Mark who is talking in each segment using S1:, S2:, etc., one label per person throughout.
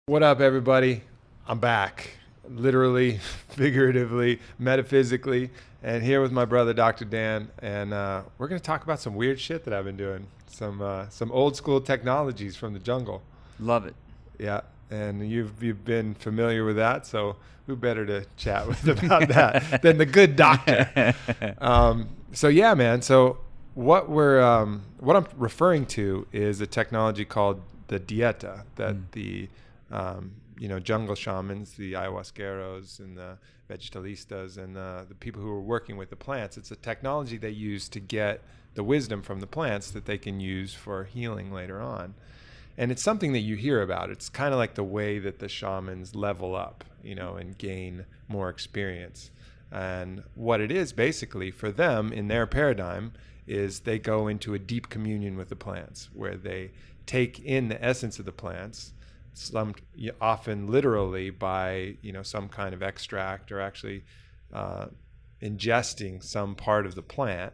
S1: What up, everybody? I'm back, literally, figuratively, metaphysically, and here with my brother, Dr. Dan, and we're going to talk about some weird shit that I've been doing, some old school technologies from the jungle.
S2: Love it.
S1: Yeah, and you've been familiar with that, so who better to chat with about that than the good doctor? So yeah, man. So what I'm referring to is a technology called the dieta that the jungle shamans, the ayahuasqueros and the vegetalistas and the people who are working with the plants. It's a technology they use to get the wisdom from the plants that they can use for healing later on. And it's something that you hear about. It's kind of like the way that the shamans level up, and gain more experience. And what it is basically for them in their paradigm is they go into a deep communion with the plants where they take in the essence of the plants, often literally by some kind of extract or actually ingesting some part of the plant,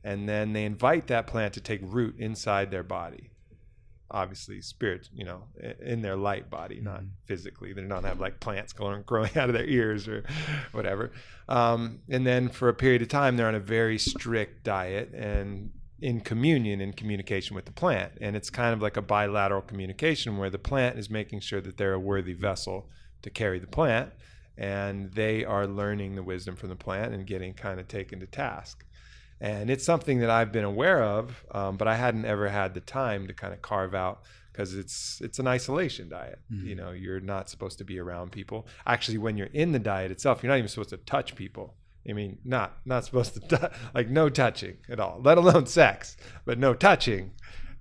S1: and then they invite that plant to take root inside their body, obviously spirit, in their light body, not physically. They don't have like plants growing out of their ears or whatever, and then for a period of time they're on a very strict diet and in communion and communication with the plant. And it's kind of like a bilateral communication where the plant is making sure that they're a worthy vessel to carry the plant, and they are learning the wisdom from the plant and getting kind of taken to task. And it's something that I've been aware of, but I hadn't ever had the time to kind of carve out, because it's an isolation diet. You're not supposed to be around people. Actually, when you're in the diet itself, you're not even supposed to touch people. I mean, not supposed to, like no touching at all, let alone sex, but no touching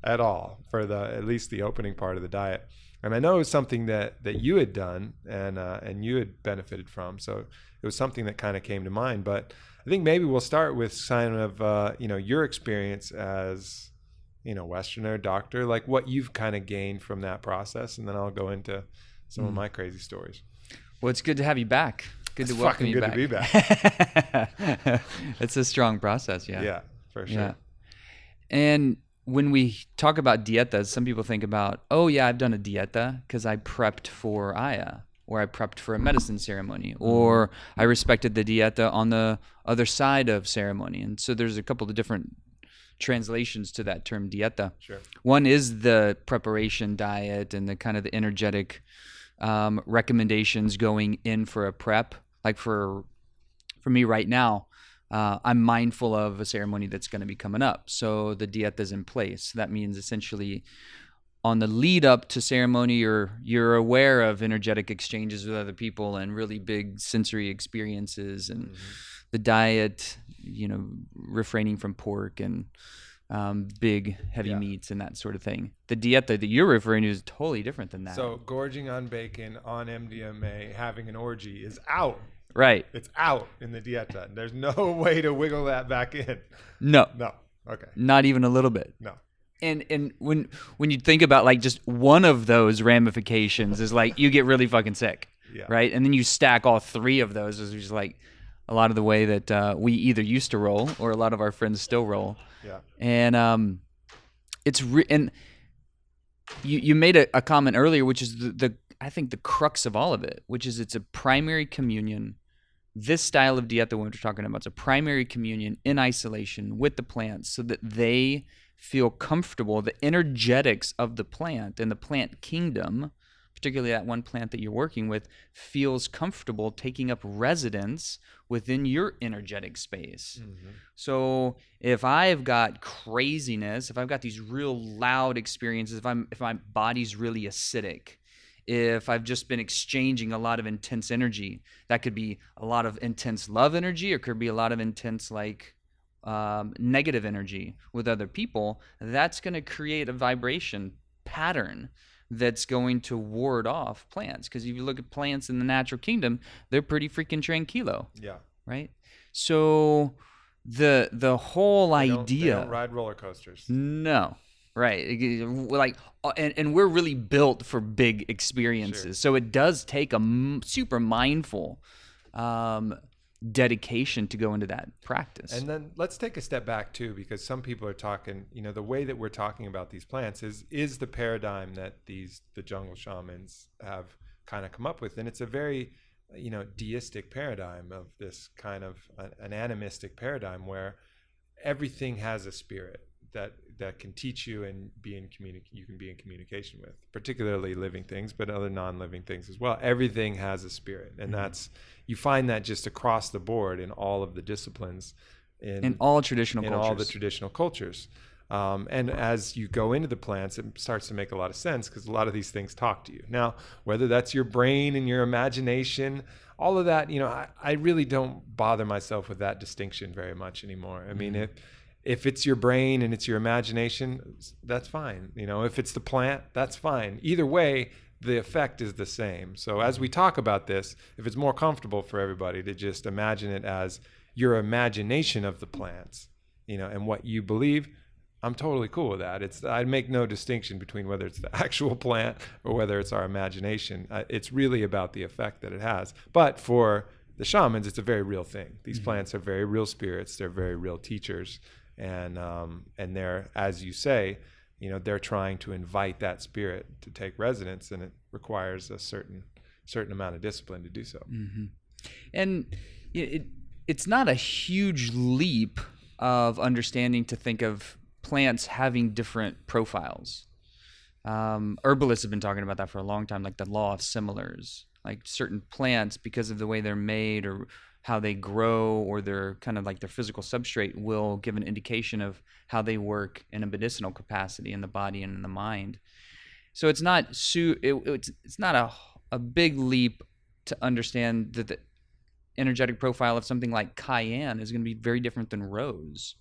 S1: at all for at least the opening part of the diet. And I know it was something that you had done and you had benefited from. So it was something that kind of came to mind. But I think maybe we'll start with kind of, your experience as, Westerner doctor, like what you've kind of gained from that process. And then I'll go into some of my crazy stories.
S2: Well, it's good to have you back. Good to welcome you back.
S1: Good to be back.
S2: It's a strong process, yeah.
S1: Yeah, for sure.
S2: Yeah. And when we talk about dietas, some people think about, oh yeah, I've done a dieta because I prepped for Aya, or I prepped for a medicine ceremony, or I respected the dieta on the other side of ceremony. And so there's a couple of different translations to that term dieta.
S1: Sure.
S2: One is the preparation diet and the kind of the energetic recommendations going in for a prep. Like for me right now, I'm mindful of a ceremony that's going to be coming up. So the dieta is in place. That means essentially on the lead up to ceremony, you're aware of energetic exchanges with other people and really big sensory experiences, and the diet, refraining from pork and big heavy meats and that sort of thing. The dieta that you're referring to is totally different than that.
S1: So gorging on bacon, on MDMA, having an orgy is out.
S2: Right.
S1: It's out in the dieta. There's no way to wiggle that back in.
S2: No.
S1: Okay.
S2: Not even a little bit.
S1: No.
S2: And when you think about like just one of those ramifications is like you get really fucking sick.
S1: Yeah.
S2: Right? And then you stack all three of those, is just like a lot of the way that we either used to roll or a lot of our friends still roll.
S1: Yeah.
S2: And and you made a comment earlier, which is I think the crux of all of it, which is it's a primary communion. This style of dieta, when we're talking about, it's a primary communion in isolation with the plants so that they feel comfortable. The energetics of the plant and the plant kingdom, particularly that one plant that you're working with, feels comfortable taking up residence within your energetic space. So if I've got craziness, if I've got these real loud experiences, if my body's really acidic, if I've just been exchanging a lot of intense energy, that could be a lot of intense love energy, or could be a lot of intense negative energy with other people, that's going to create a vibration pattern that's going to ward off plants. Because if you look at plants in the natural kingdom, they're pretty freaking tranquilo.
S1: Yeah.
S2: Right? So the whole idea...
S1: They don't ride roller coasters.
S2: No. Right. Like, and we're really built for big experiences. Sure. So it does take a super mindful dedication to go into that practice.
S1: And then let's take a step back too, because some people are talking, the way that we're talking about these plants is the paradigm that the jungle shamans have kind of come up with. And it's a very, deistic paradigm of this kind of an animistic paradigm where everything has a spirit that can teach you and you can be in communication with, particularly living things, but other non-living things as well. Everything has a spirit, and you find that just across the board in all of the disciplines,
S2: in all traditional
S1: in
S2: cultures.
S1: all the traditional cultures. And as you go into the plants, it starts to make a lot of sense because a lot of these things talk to you. Now, whether that's your brain and your imagination, all of that, I really don't bother myself with that distinction very much anymore. I mean, if it's your brain and it's your imagination, that's fine. If it's the plant, that's fine. Either way, the effect is the same. So as we talk about this, if it's more comfortable for everybody to just imagine it as your imagination of the plants, and what you believe, I'm totally cool with that. I make no distinction between whether it's the actual plant or whether it's our imagination. It's really about the effect that it has. But for the shamans, it's a very real thing. These plants are very real spirits. They're very real teachers. And they're, as you say, they're trying to invite that spirit to take residence, and it requires a certain amount of discipline to do so.
S2: Mm-hmm. And it's not a huge leap of understanding to think of plants having different profiles. Herbalists have been talking about that for a long time, like the law of similars. Like certain plants, because of the way they're made or how they grow or their kind of like their physical substrate, will give an indication of how they work in a medicinal capacity in the body and in the mind. So it's not it's not a big leap to understand that the energetic profile of something like cayenne is going to be very different than rose.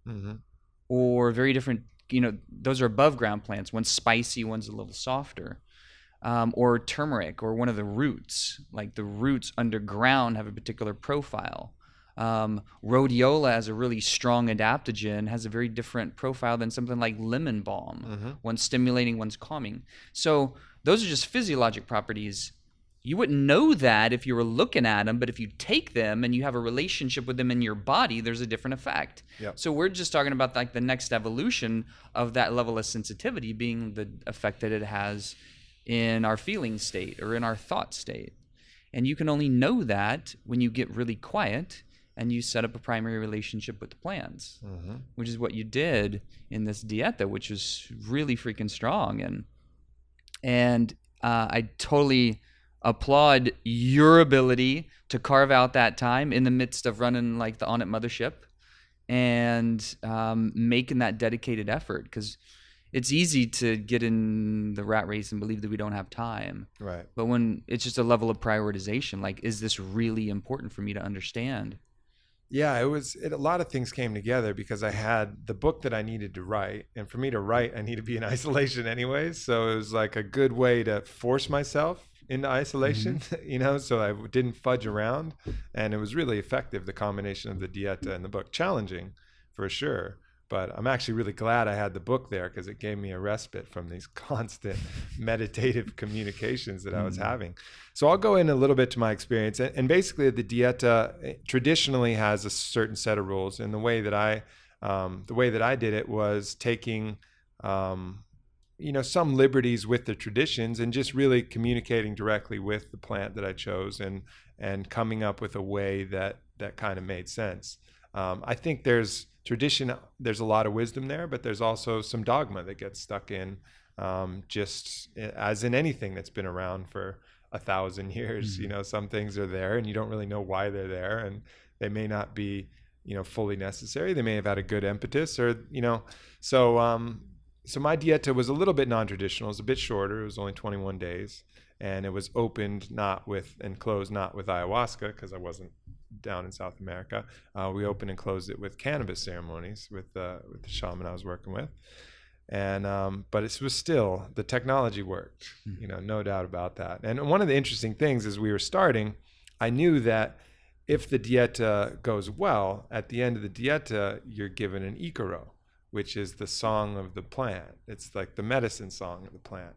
S2: Mm-hmm. Or very different, those are above ground plants. One's spicy, one's a little softer. Or turmeric, or one of the roots. Like the roots underground have a particular profile. Rhodiola, as a really strong adaptogen, has a very different profile than something like lemon balm. Mm-hmm. One's stimulating, one's calming. So those are just physiologic properties. You wouldn't know that if you were looking at them, but if you take them and you have a relationship with them in your body, there's a different effect. Yep. So we're just talking about like the next evolution of that level of sensitivity being the effect that it has in our feeling state or in our thought state. And you can only know that when you get really quiet and you set up a primary relationship with the plants, mm-hmm. which is what you did in this dieta, which was really freaking strong. And I totally applaud your ability to carve out that time in the midst of running like the On It mothership and making that dedicated effort, because it's easy to get in the rat race and believe that we don't have time. Right. But when it's just a level of prioritization, like, is this really important for me to understand?
S1: Yeah, a lot of things came together because I had the book that I needed to write. And for me to write, I need to be in isolation anyways. So it was like a good way to force myself into isolation, mm-hmm. So I didn't fudge around. And it was really effective, the combination of the dieta and the book. Challenging, for sure. But I'm actually really glad I had the book there because it gave me a respite from these constant meditative communications that I was having. So I'll go in a little bit to my experience. And basically the dieta traditionally has a certain set of rules. And the way that I did it was taking, some liberties with the traditions and just really communicating directly with the plant that I chose and coming up with a way that kind of made sense. I think there's a lot of wisdom there, but there's also some dogma that gets stuck in, just as in anything that's been around for 1,000 years. Mm-hmm. Some things are there and you don't really know why they're there, and they may not be, fully necessary. They may have had a good impetus so my dieta was a little bit non-traditional. It was a bit shorter. It was only 21 days, and it was opened and closed not with ayahuasca because I wasn't down in South America. We opened and closed it with cannabis ceremonies with the shaman I was working with, and but it was still, the technology worked, no doubt about that. And one of the interesting things as we were starting, I knew that if the dieta goes well, at the end of the dieta you're given an ikaro, which is the song of the plant. It's like the medicine song of the plant.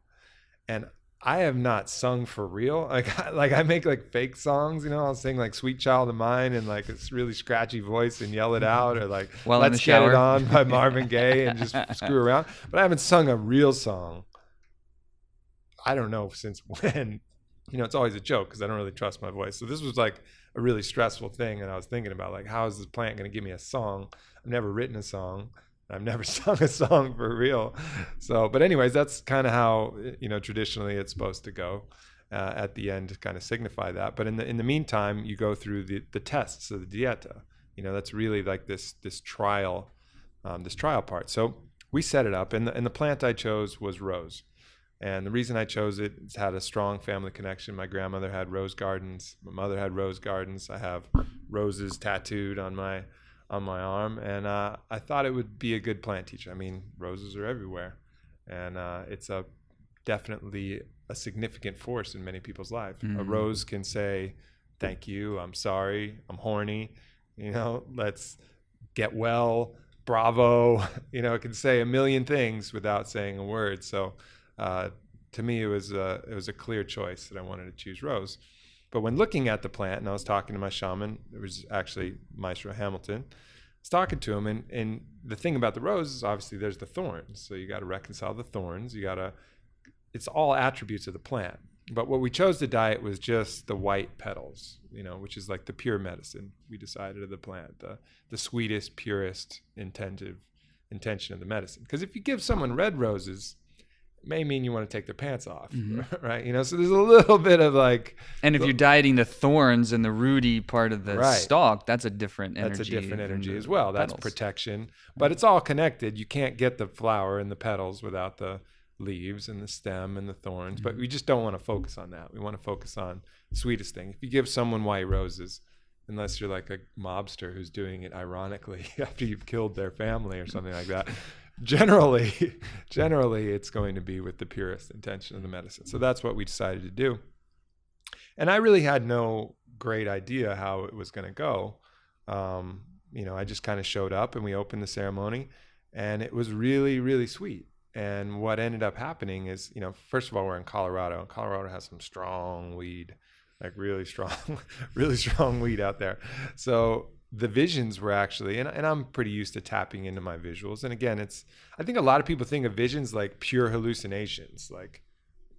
S1: And I have not sung for real. Like I make like fake songs, you know. I'll sing like "Sweet Child of Mine" and like this really scratchy voice and yell it out, or like
S2: While in the
S1: "Let's Get It
S2: shower.
S1: On" by Marvin Gaye and just screw around. But I haven't sung a real song. I don't know since when. You know, it's always a joke because I don't really trust my voice. So this was like a really stressful thing, and I was thinking about like, how is this plant going to give me a song? I've never written a song. I've never sung a song for real. So, but anyways, that's kind of how, you know, traditionally it's supposed to go at the end to kind of signify that. But in the meantime, you go through the tests of the dieta. You know, that's really like this trial part. So we set it up, and the plant I chose was rose. And the reason I chose it, it's had a strong family connection. My grandmother had rose gardens. My mother had rose gardens. I have roses tattooed on my arm, and I thought it would be a good plant teacher. I mean, roses are everywhere, and it's definitely a significant force in many people's lives. A rose can say, "Thank you, I'm sorry, I'm horny, you know, let's get well, bravo." You know, it can say a million things without saying a word. So to me, it was a clear choice that I wanted to choose rose. But when looking at the plant, and I was talking to my shaman, it was actually Maestro Hamilton, I was talking to him, and the thing about the rose is obviously there's the thorns. So you got to reconcile the thorns. It's all attributes of the plant. But what we chose to diet was just the white petals, you know, which is like the pure medicine we decided of the plant, the sweetest, purest intention of the medicine. Because if you give someone red roses, may mean you want to take their pants off, right? You know, so there's a little bit of like...
S2: And if you're dieting the thorns and the rooty part of the stalk, that's a different energy.
S1: That's a different energy as well.
S2: Petals.
S1: That's protection. But it's all connected. You can't get the flower and the petals without the leaves and the stem and the thorns. But we just don't want to focus on that. We want to focus on the sweetest thing. If you give someone white roses, unless you're like a mobster who's doing it ironically after you've killed their family or something like that... Generally, it's going to be with the purest intention of the medicine. So that's what we decided to do. And I really had no great idea how it was going to go. You know, I just kind of showed up and we opened the ceremony, and it was really, really sweet. And what ended up happening is, you know, first of all, we're in Colorado, and Colorado has some strong weed, like really strong weed out there. So the visions were actually, and I'm pretty used to tapping into my visuals. And again, I think a lot of people think of visions like pure hallucinations, like,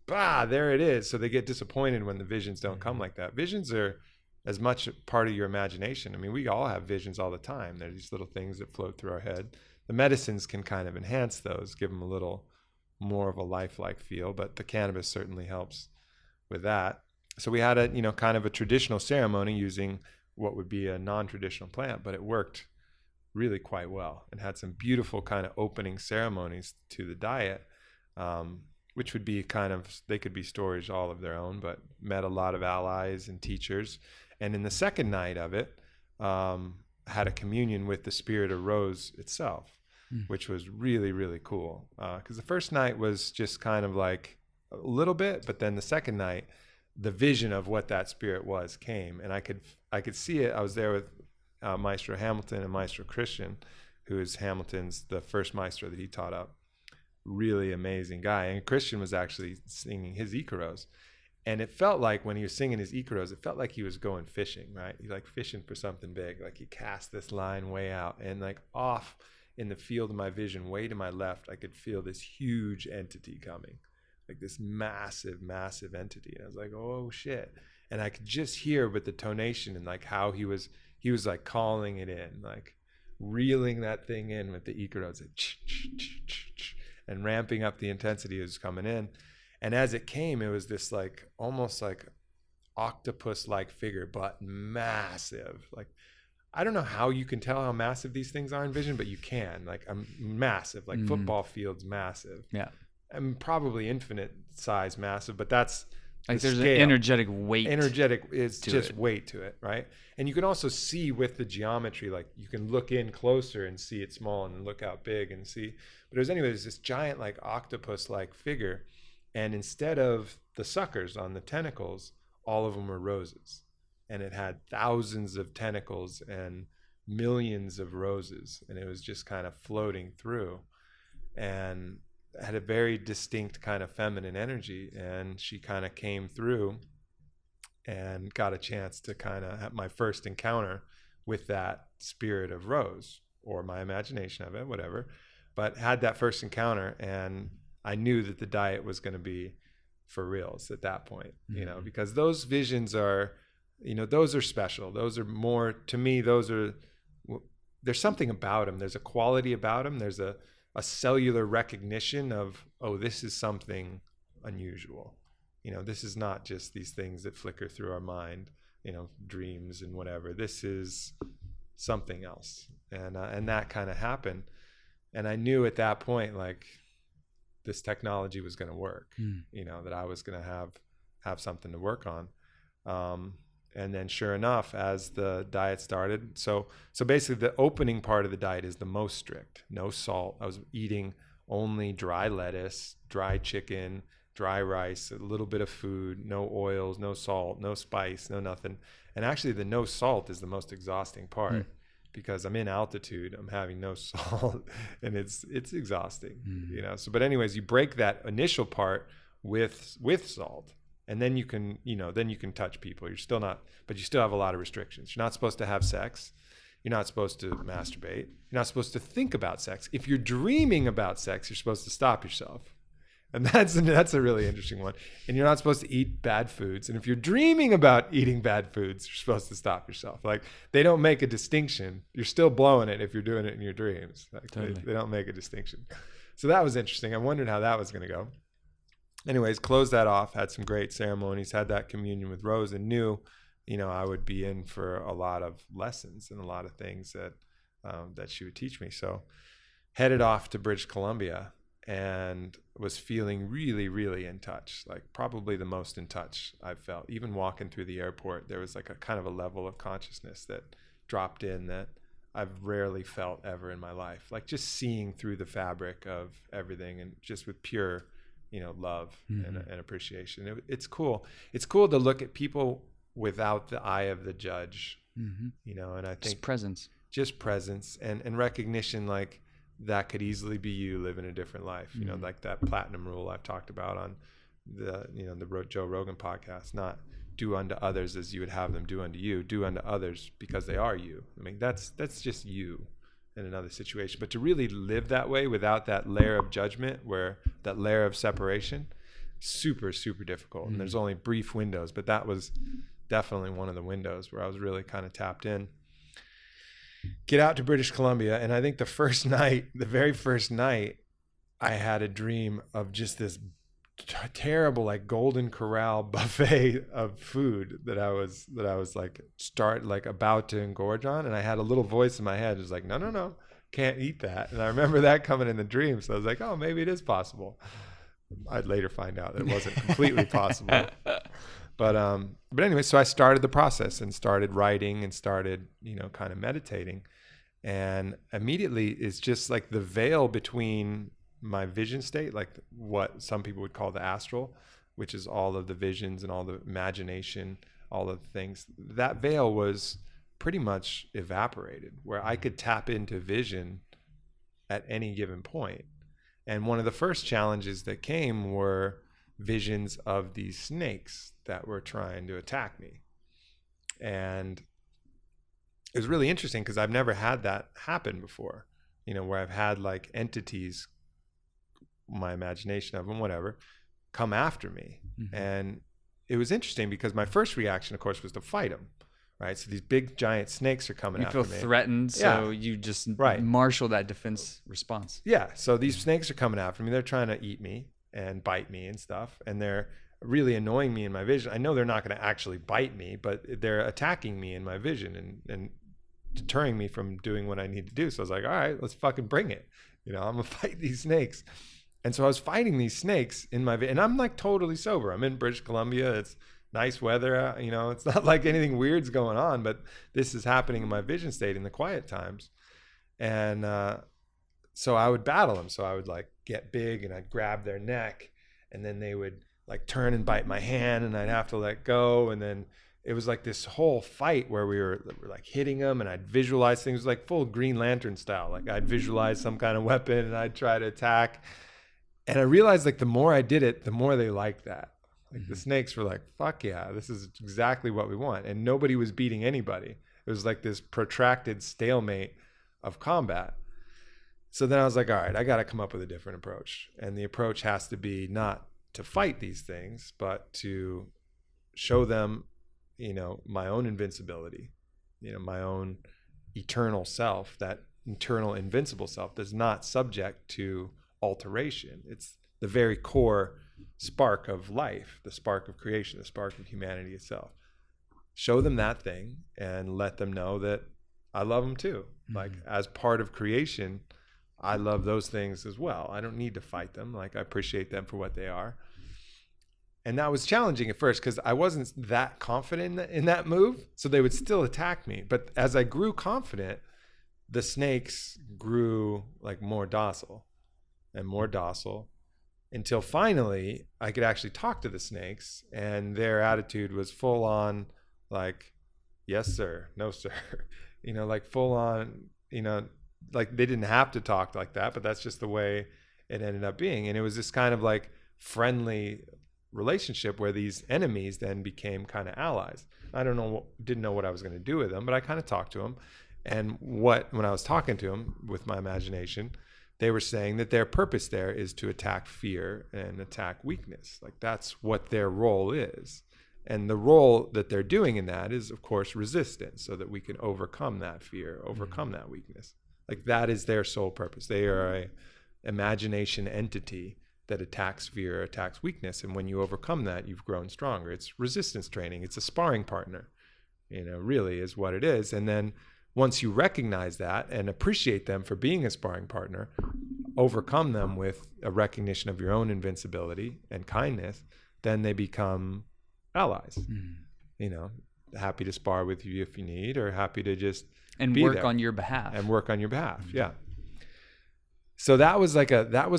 S1: there it is. So they get disappointed when the visions don't come like that. Visions are as much part of your imagination. I mean, we all have visions all the time. They're these little things that float through our head. The medicines can kind of enhance those, give them a little more of a lifelike feel, but the cannabis certainly helps with that. So we had a, you know, kind of a traditional ceremony using what would be a non-traditional plant, but it worked really quite well and had some beautiful kind of opening ceremonies to the diet, which would be they could be stories all of their own, but met a lot of allies and teachers. And in the second night of it, had a communion with the spirit of rose itself, which was really, really cool. Because the first night was just kind of like a little bit, but then the second night, the vision of what that spirit was came, and I could see it. I was there with Maestro Hamilton and Maestro Christian, who is Hamilton's the first maestro that he taught up. Really amazing guy. And Christian was actually singing his Icaros, and it felt like when he was singing his Icaros, it felt like he was going fishing, right? He's like fishing for something big. Like he cast this line way out, and like off in the field of my vision, way to my left, I could feel this huge entity coming. Like this massive, massive entity. And I was like, oh shit. And I could just hear with the tonation and like how he was like calling it in, like reeling that thing in with the Icaros, like, and ramping up the intensity as coming in. And as it came, it was this like almost like octopus-like figure, but massive. Like, I don't know how you can tell how massive these things are in vision, but you can. Like, I'm massive, like football fields massive.
S2: Yeah.
S1: And probably infinite size massive, but that's
S2: like there's
S1: scale.
S2: An energetic weight.
S1: Energetic is just weight to it, right? And you can also see with the geometry, like you can look in closer and see it small and look out big and see. But there's this giant like octopus-like figure, and instead of the suckers on the tentacles, all of them were roses, and it had thousands of tentacles and millions of roses, and it was just kind of floating through. And had a very distinct kind of feminine energy, and she kind of came through and got a chance to kind of have my first encounter with that spirit of Rose, or my imagination of it, whatever. But had that first encounter, and I knew that the diet was going to be for reals at that point, you know, because those visions are, you know, those are special. Those are more, to me, there's something about them. There's a quality about them. There's a cellular recognition of, oh, this is something unusual. You know, this is not just these things that flicker through our mind, you know, dreams and whatever. This is something else. And that kind of happened. And I knew at that point, like, this technology was going to work, you know, that I was going to have something to work on. And then sure enough, as the diet started, so basically the opening part of the diet is the most strict. No salt. I was eating only dry lettuce, dry chicken, dry rice, a little bit of food, no oils, no salt, no spice, no nothing. And actually the no salt is the most exhausting part, because I'm in altitude, I'm having no salt, and it's exhausting, you know? So, but anyways, you break that initial part with salt, and then you can, you know, then you can touch people. You're still not, but you still have a lot of restrictions. You're not supposed to have sex. You're not supposed to masturbate. You're not supposed to think about sex. If you're dreaming about sex, you're supposed to stop yourself. And that's a really interesting one. And you're not supposed to eat bad foods. And if you're dreaming about eating bad foods, you're supposed to stop yourself. Like, they don't make a distinction. You're still blowing it if you're doing it in your dreams. Like, totally. They don't make a distinction. So that was interesting. I wondered how that was going to go. Anyways, closed that off, had some great ceremonies, had that communion with Rose, and knew, you know, I would be in for a lot of lessons and a lot of things that she would teach me. So headed off to British Columbia, and was feeling really, really in touch, like probably the most in touch I've felt. Even walking through the airport, there was like a kind of a level of consciousness that dropped in that I've rarely felt ever in my life. Like, just seeing through the fabric of everything, and just with pure, you know, love and appreciation. It's cool. It's cool to look at people without the eye of the judge, you know, and I think just presence and recognition, like, that could easily be you living a different life, you know, like that platinum rule I've talked about on the, you know, the Joe Rogan podcast, not do unto others as you would have them do unto you, do unto others because they are you. I mean, that's just you in another situation. But to really live that way without that layer of judgment, where that layer of separation, super, super difficult. And there's only brief windows, but that was definitely one of the windows where I was really kind of tapped in. Get out to British Columbia, and I think the very first night, I had a dream of just this terrible, like, Golden Corral buffet of food that I was like about to engorge on, and I had a little voice in my head. It was like, no, can't eat that. And I remember that coming in the dream, so I was like, oh, maybe it is possible. I'd later find out that it wasn't completely possible. But anyway, so I started the process and started writing and started, you know, kind of meditating. And immediately it's just like the veil between my vision state, like what some people would call the astral, which is all of the visions and all the imagination, all of the things. That veil was pretty much evaporated, where I could tap into vision at any given point. And one of the first challenges that came were visions of these snakes that were trying to attack me. And it was really interesting because I've never had that happen before, you know, where I've had like entities, my imagination of them, whatever, come after me. And it was interesting because my first reaction, of course, was to fight them, right? So these big giant snakes are coming after me.
S2: You feel threatened, so you just marshal that defense response.
S1: Yeah, so these snakes are coming after me. They're trying to eat me and bite me and stuff, and they're really annoying me in my vision. I know they're not going to actually bite me, but they're attacking me in my vision and deterring me from doing what I need to do. So I was like, all right, let's fucking bring it. You know, I'm gonna fight these snakes. And so I was fighting these snakes in my and I'm like totally sober. I'm in British Columbia. It's nice weather. You know, it's not like anything weird's going on, but this is happening in my vision state in the quiet times. And so I would battle them. So I would like get big and I'd grab their neck, and then they would like turn and bite my hand, and I'd have to let go. And then it was like this whole fight where we were like hitting them, and I'd visualize things like full Green Lantern style. Like I'd visualize some kind of weapon and I'd try to attack. And I realized like the more I did it, the more they liked that. Like the snakes were like, fuck yeah, this is exactly what we want. And nobody was beating anybody. It was like this protracted stalemate of combat. So then I was like, all right, I got to come up with a different approach. And the approach has to be not to fight these things, but to show them, my own invincibility, my own eternal self, that eternal invincible self that's not subject to alteration. It's the very core spark of life, the spark of creation, the spark of humanity itself. Show them that thing and let them know that I love them too. Like as part of creation, I love those things as well. I don't need to fight them. Like I appreciate them for what they are. And that was challenging at first because I wasn't that confident in that move. So they would still attack me. But as I grew confident, the snakes grew like more docile and more docile until finally I could actually talk to the snakes, and their attitude was full on like, yes, sir, no, sir, like full on, like they didn't have to talk like that, but that's just the way it ended up being. And it was this kind of like friendly relationship where these enemies then became kind of allies. Didn't know what I was going to do with them, but I kind of talked to them. And when I was talking to them with my imagination, they were saying that their purpose there is to attack fear and attack weakness. Like that's what their role is. And the role that they're doing in that is, of course, resistance, so that we can overcome that fear, overcome that weakness. Like that is their sole purpose. They are a imagination entity that attacks fear, attacks weakness. And when you overcome that, you've grown stronger. It's resistance training. It's a sparring partner, really is what it is. And then once you recognize that and appreciate them for being a sparring partner, overcome them with a recognition of your own invincibility and kindness, then they become allies. Happy to spar with you if you need, or happy to just be
S2: work
S1: there.
S2: on your behalf.
S1: And work on your behalf. Yeah. So that was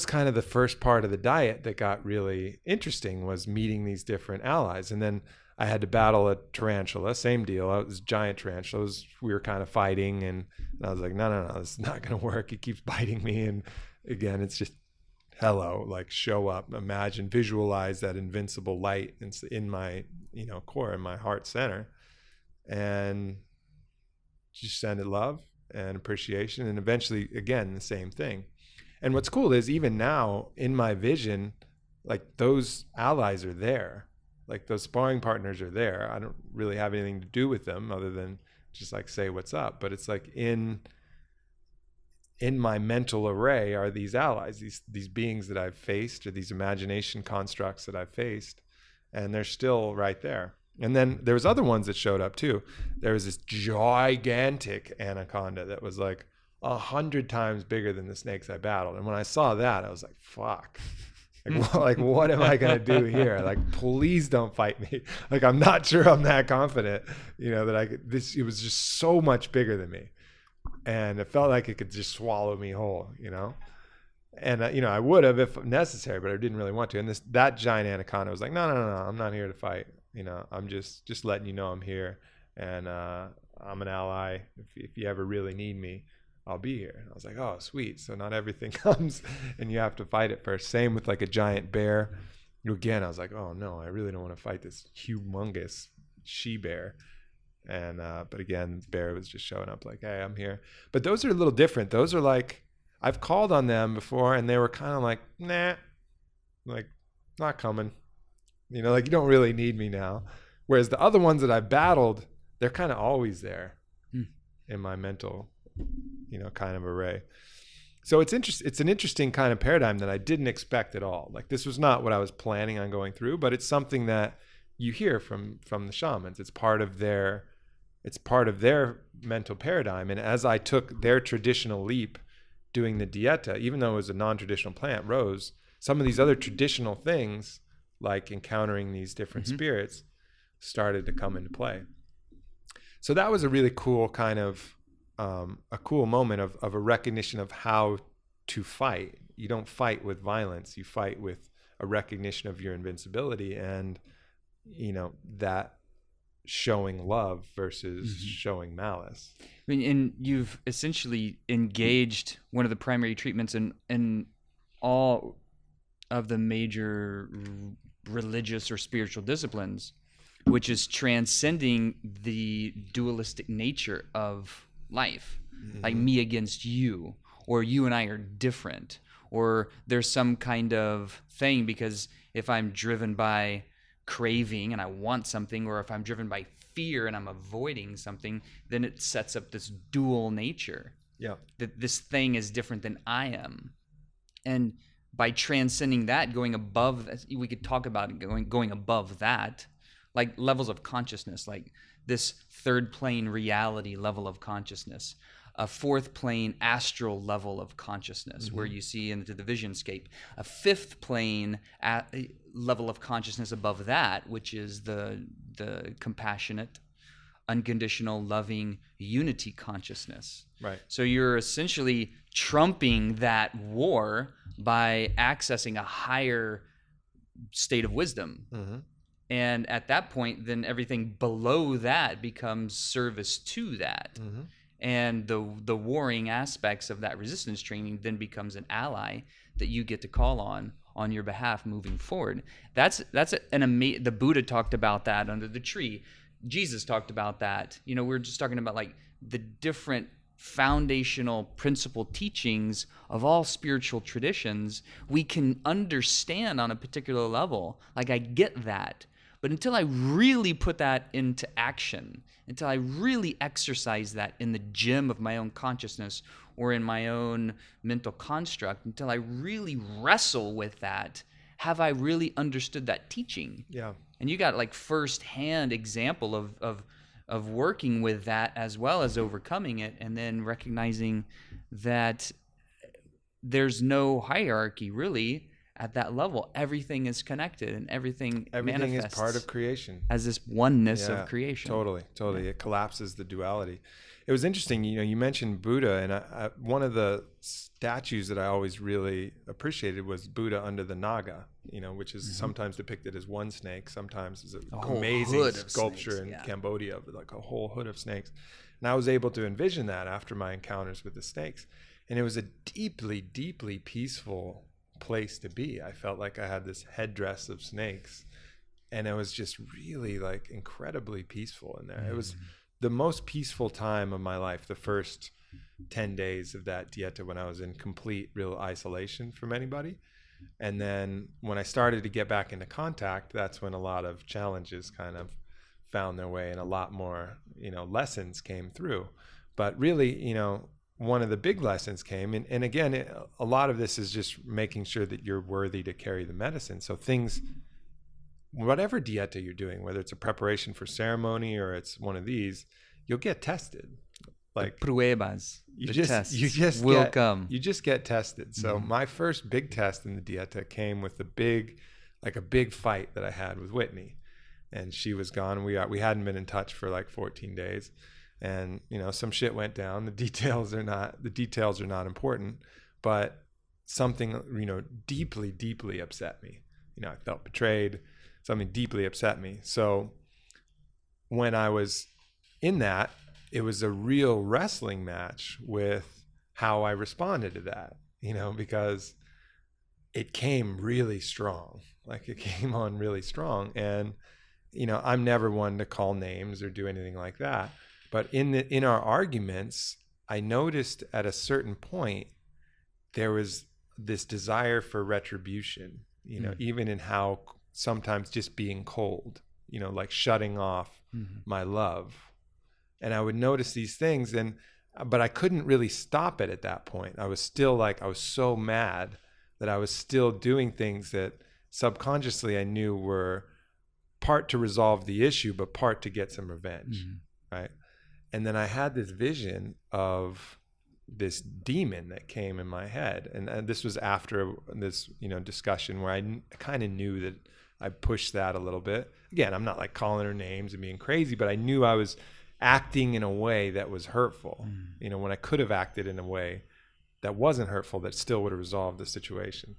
S1: kind of the first part of the diet that got really interesting, was meeting these different allies. And then I had to battle a tarantula, same deal. It was giant tarantulas. We were kind of fighting, and I was like, no, this is not going to work. It keeps biting me. And again, it's just, hello, like show up, imagine, visualize that invincible light in my, core, in my heart center, and just send it love and appreciation. And eventually, again, the same thing. And what's cool is even now in my vision, like those allies are there. Like those sparring partners are there. I don't really have anything to do with them other than just like say what's up. But it's like in my mental array are these allies, these beings that I've faced, or these imagination constructs that I've faced, and they're still right there. And then there was other ones that showed up too. There was this gigantic anaconda that was like 100 times bigger than the snakes I battled. And when I saw that, I was like, fuck. Like, what am I going to do here? Like, please don't fight me. Like, I'm not sure I'm that confident, that I could, it was just so much bigger than me. And it felt like it could just swallow me whole, And, I would have if necessary, but I didn't really want to. And that giant anaconda was like, no, I'm not here to fight. I'm just letting you know I'm here. And I'm an ally. If you ever really need me, I'll be here. And I was like, oh, sweet. So not everything comes and you have to fight it first. Same with like a giant bear. Again, I was like, oh no, I really don't want to fight this humongous she bear. And, but again, the bear was just showing up like, hey, I'm here. But those are a little different. Those are like, I've called on them before and they were kind of like, nah, like not coming, like you don't really need me now. Whereas the other ones that I've battled, they're kind of always there in my mental kind of array. So it's an interesting kind of paradigm that I didn't expect at all. Like this was not what I was planning on going through, but it's something that you hear from the shamans. It's part of their mental paradigm. And as I took their traditional leap doing the dieta, even though it was a non-traditional plant, rose, some of these other traditional things, like encountering these different spirits, started to come into play. So that was a really cool kind of a cool moment of a recognition of how to fight. You don't fight with violence. You fight with a recognition of your invincibility and, that showing love versus showing malice.
S2: I mean, and you've essentially engaged one of the primary treatments in all of the major religious or spiritual disciplines, which is transcending the dualistic nature of life, like me against you, or you and I are different, or there's some kind of thing, because if I'm driven by craving and I want something, or if I'm driven by fear and I'm avoiding something, then it sets up this dual nature.
S1: Yeah.
S2: That this thing is different than I am. And by transcending that, going above, we could talk about going above that, like levels of consciousness, like this third plane reality level of consciousness, a fourth plane astral level of consciousness, where you see into the visionscape, a fifth plane level of consciousness above that, which is the compassionate, unconditional, loving unity consciousness.
S1: Right.
S2: So you're essentially trumping that war by accessing a higher state of wisdom. And at that point, then everything below that becomes service to that. And the warring aspects of that resistance training then becomes an ally that you get to call on your behalf moving forward. That's the Buddha talked about that under the tree. Jesus talked about that. You know, we're just talking about like the different foundational principle teachings of all spiritual traditions. We can understand on a particular level, like I get that. But until I really put that into action, until I really exercise that in the gym of my own consciousness or in my own mental construct, until I really wrestle with that, have I really understood that teaching?
S1: Yeah.
S2: And you got like first-hand example of working with that as well as overcoming it, and then recognizing that there's no hierarchy really at that level. Everything is connected, and everything manifests
S1: is part of creation
S2: as this oneness of creation.
S1: Totally. It collapses the duality. It was interesting, you know, you mentioned Buddha, and I, one of the statues that I always really appreciated was Buddha under the Naga, you know, which is sometimes depicted as one snake, sometimes as an amazing sculpture in Cambodia, with like a whole hood of snakes. And I was able to envision that after my encounters with the snakes. And it was a deeply, deeply peaceful place to be. I felt like I had this headdress of snakes, and it was just really like incredibly peaceful in there. It was the most peaceful time of my life, the first 10 days of that dieta, when I was in complete real isolation from anybody. And then when I started to get back into contact, that's when a lot of challenges kind of found their way, and a lot more, you know, lessons came through. But really, you know, one of the big lessons came, and again, a lot of this is just making sure that you're worthy to carry the medicine. So things, whatever dieta you're doing, whether it's a preparation for ceremony or it's one of these, you'll get tested. Like
S2: the pruebas,
S1: you just get tested. So my first big test in the dieta came with a big fight that I had with Whitney, and she was gone. We hadn't been in touch for like 14 days. And, you know, some shit went down. The details are not important, but something, you know, deeply, deeply upset me. You know, I felt betrayed. Something deeply upset me. So when I was in that, it was a real wrestling match with how I responded to that, you know, because it came really strong. Like it came on really strong. And, you know, I'm never one to call names or do anything like that. But in our arguments, I noticed at a certain point, there was this desire for retribution, you know, even in how sometimes just being cold, you know, like shutting off my love. And I would notice these things, but I couldn't really stop it at that point. I was still like, I was so mad that I was still doing things that subconsciously I knew were part to resolve the issue, but part to get some revenge, right? And then I had this vision of this demon that came in my head. And this was after this, you know, discussion where I kind of knew that I pushed that a little bit. Again, I'm not like calling her names and being crazy, but I knew I was acting in a way that was hurtful, you know, when I could have acted in a way that wasn't hurtful, that still would have resolved the situation.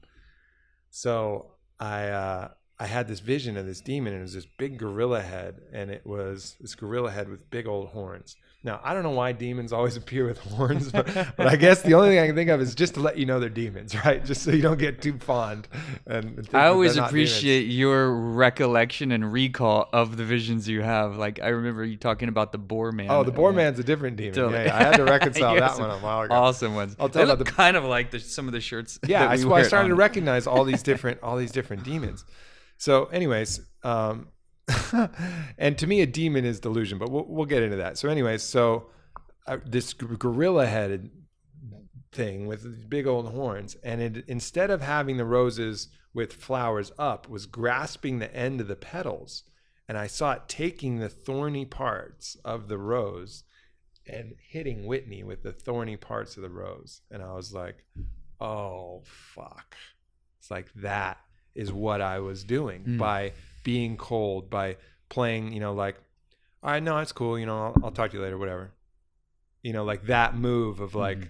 S1: So I I had this vision of this demon, and it was this big gorilla head, and it was this gorilla head with big old horns. Now, I don't know why demons always appear with horns, but I guess the only thing I can think of is just to let you know they're demons, right? Just so you don't get too fond. And think
S2: I always
S1: they're not
S2: appreciate
S1: demons.
S2: your recollection and recall of the visions you have. Like, I remember you talking about the boar man.
S1: Oh, the boar man's a different demon.
S2: Totally.
S1: Yeah, I had to reconcile
S2: You have
S1: that
S2: some
S1: one a while ago.
S2: Awesome ones.
S1: I'll
S2: They
S1: tell
S2: look
S1: about the
S2: kind of like some of the shirts.
S1: yeah.
S2: that we
S1: I
S2: wear
S1: started to
S2: on.
S1: recognize all these different demons. So, anyways, and to me, a demon is delusion, but we'll get into that. So, anyways, this gorilla-headed thing with big old horns, and it, instead of having the roses with flowers up, was grasping the end of the petals, and I saw it taking the thorny parts of the rose and hitting Whitney with the thorny parts of the rose, and I was like, "Oh fuck!" It's like that is what I was doing by being cold, by playing, like, all right, no, it's cool, I'll talk to you later, whatever. Like that move of like,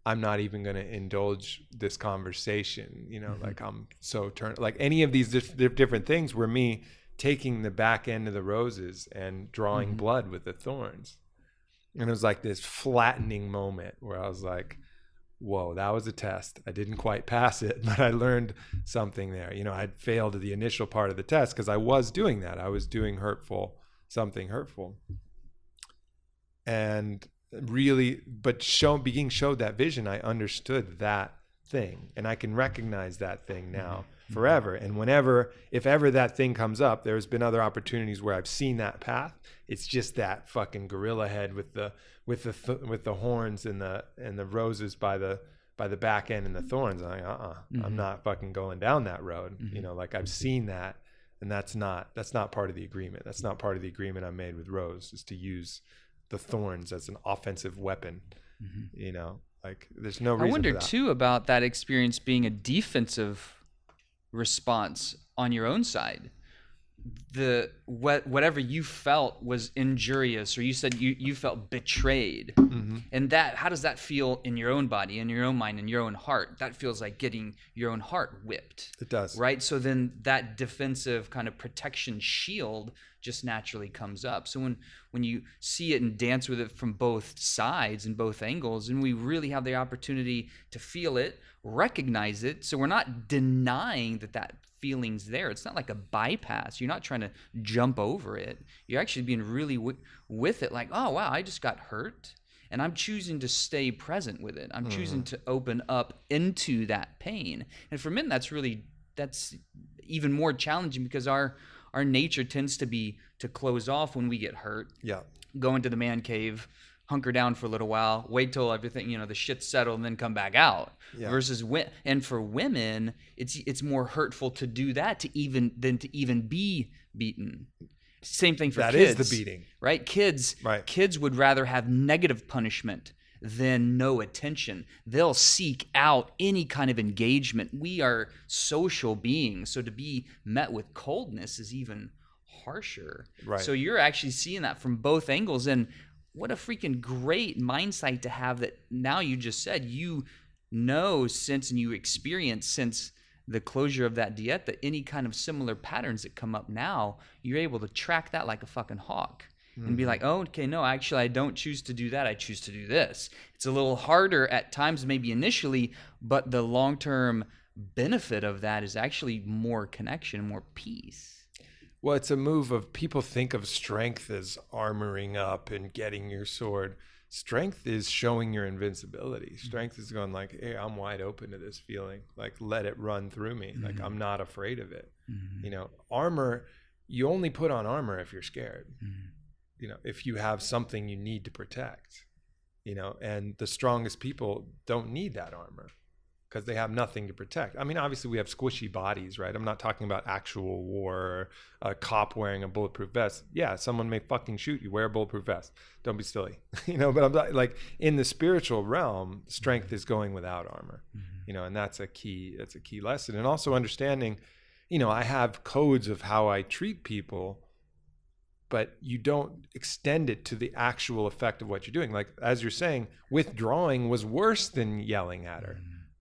S1: I'm not even going to indulge this conversation, like I'm so like any of these different things were me taking the back end of the roses and drawing blood with the thorns. And it was like this flattening moment where I was like, whoa, that was a test. I didn't quite pass it, but I learned something there. I'd failed the initial part of the test because I was doing that. I was doing something hurtful. And really, but being showed that vision, I understood that thing. And I can recognize that thing now forever. And if ever that thing comes up, there's been other opportunities where I've seen that path. It's just that fucking gorilla head with the horns and the roses by the back end and the thorns. I'm like, I'm not fucking going down that road. Like I've seen that, and that's not part of the agreement. That's not part of the agreement I made with Rose, is to use the thorns as an offensive weapon. Like there's no reason.
S2: I wonder
S1: for that.
S2: too about that experience being a defensive response on your own side. Whatever you felt was injurious, or you said you felt betrayed, and that, how does that feel in your own body, in your own mind, in your own heart? That feels like getting your own heart whipped.
S1: It does,
S2: right? So then that defensive kind of protection shield just naturally comes up. So when you see it and dance with it from both sides and both angles, and we really have the opportunity to feel it, recognize it, so we're not denying that feeling's there. It's not like a bypass. You're not trying to jump over it. You're actually being really with it, like, oh wow, I just got hurt, and I'm choosing to stay present with it. I'm choosing to open up into that pain. And for men, that's even more challenging, because our nature tends to close off when we get hurt.
S1: Yeah.
S2: Go into the man cave, hunker down for a little while, wait till everything, the shit's settled, and then come back out. Yeah. Versus and for women, it's more hurtful to do that than to even be beaten. Same thing for kids.
S1: That is the beating.
S2: Right? Kids would rather have negative punishment than no attention. They'll seek out any kind of engagement. We are social beings, so to be met with coldness is even harsher.
S1: Right.
S2: So you're actually seeing that from both angles, and what a freaking great mindset to have, that now you just said you know since, and you experience since the closure of that dieta, any kind of similar patterns that come up now, you're able to track that like a fucking hawk. And be like, oh, okay, no, actually, I don't choose to do that. I choose to do this. It's a little harder at times, maybe initially, but the long-term benefit of that is actually more connection, more peace.
S1: Well, it's a move of, people think of strength as armoring up and getting your sword. Strength is showing your invincibility. Strength is going like, hey, I'm wide open to this feeling. Like, let it run through me. Like, I'm not afraid of it. Armor, you only put on armor if you're scared. If you have something you need to protect, and the strongest people don't need that armor because they have nothing to protect. I mean, obviously we have squishy bodies, right? I'm not talking about actual war, or a cop wearing a bulletproof vest. Yeah, someone may fucking shoot you. Wear a bulletproof vest. Don't be silly, but I'm not, like, in the spiritual realm, strength is going without armor, and that's a key lesson. And also understanding, I have codes of how I treat people, but you don't extend it to the actual effect of what you're doing. Like, as you're saying, withdrawing was worse than yelling at her.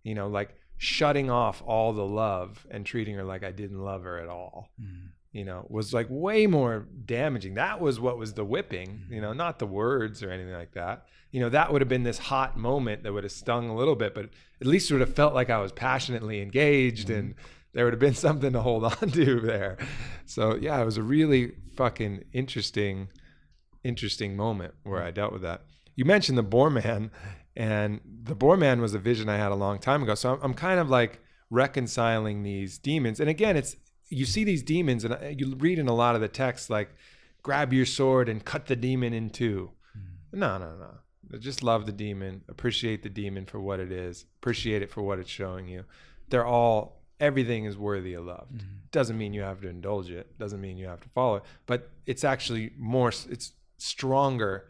S1: Like, shutting off all the love and treating her like I didn't love her at all, you know, was like way more damaging. That was what was the whipping, you know, not the words or anything like that. You know, that would have been this hot moment that would have stung a little bit, but at least it would have felt like I was passionately engaged and there would have been something to hold on to there. So yeah, it was a really fucking interesting moment where I dealt with that. You mentioned the Boar Man, and the Boar Man was a vision I had a long time ago. So I'm kind of like reconciling these demons. And again, you see these demons, and you read in a lot of the texts like, grab your sword and cut the demon in two. No. Just love the demon, appreciate the demon for what it is, appreciate it for what it's showing you. Everything is worthy of love. Doesn't mean you have to indulge it, doesn't mean you have to follow it, but it's actually it's stronger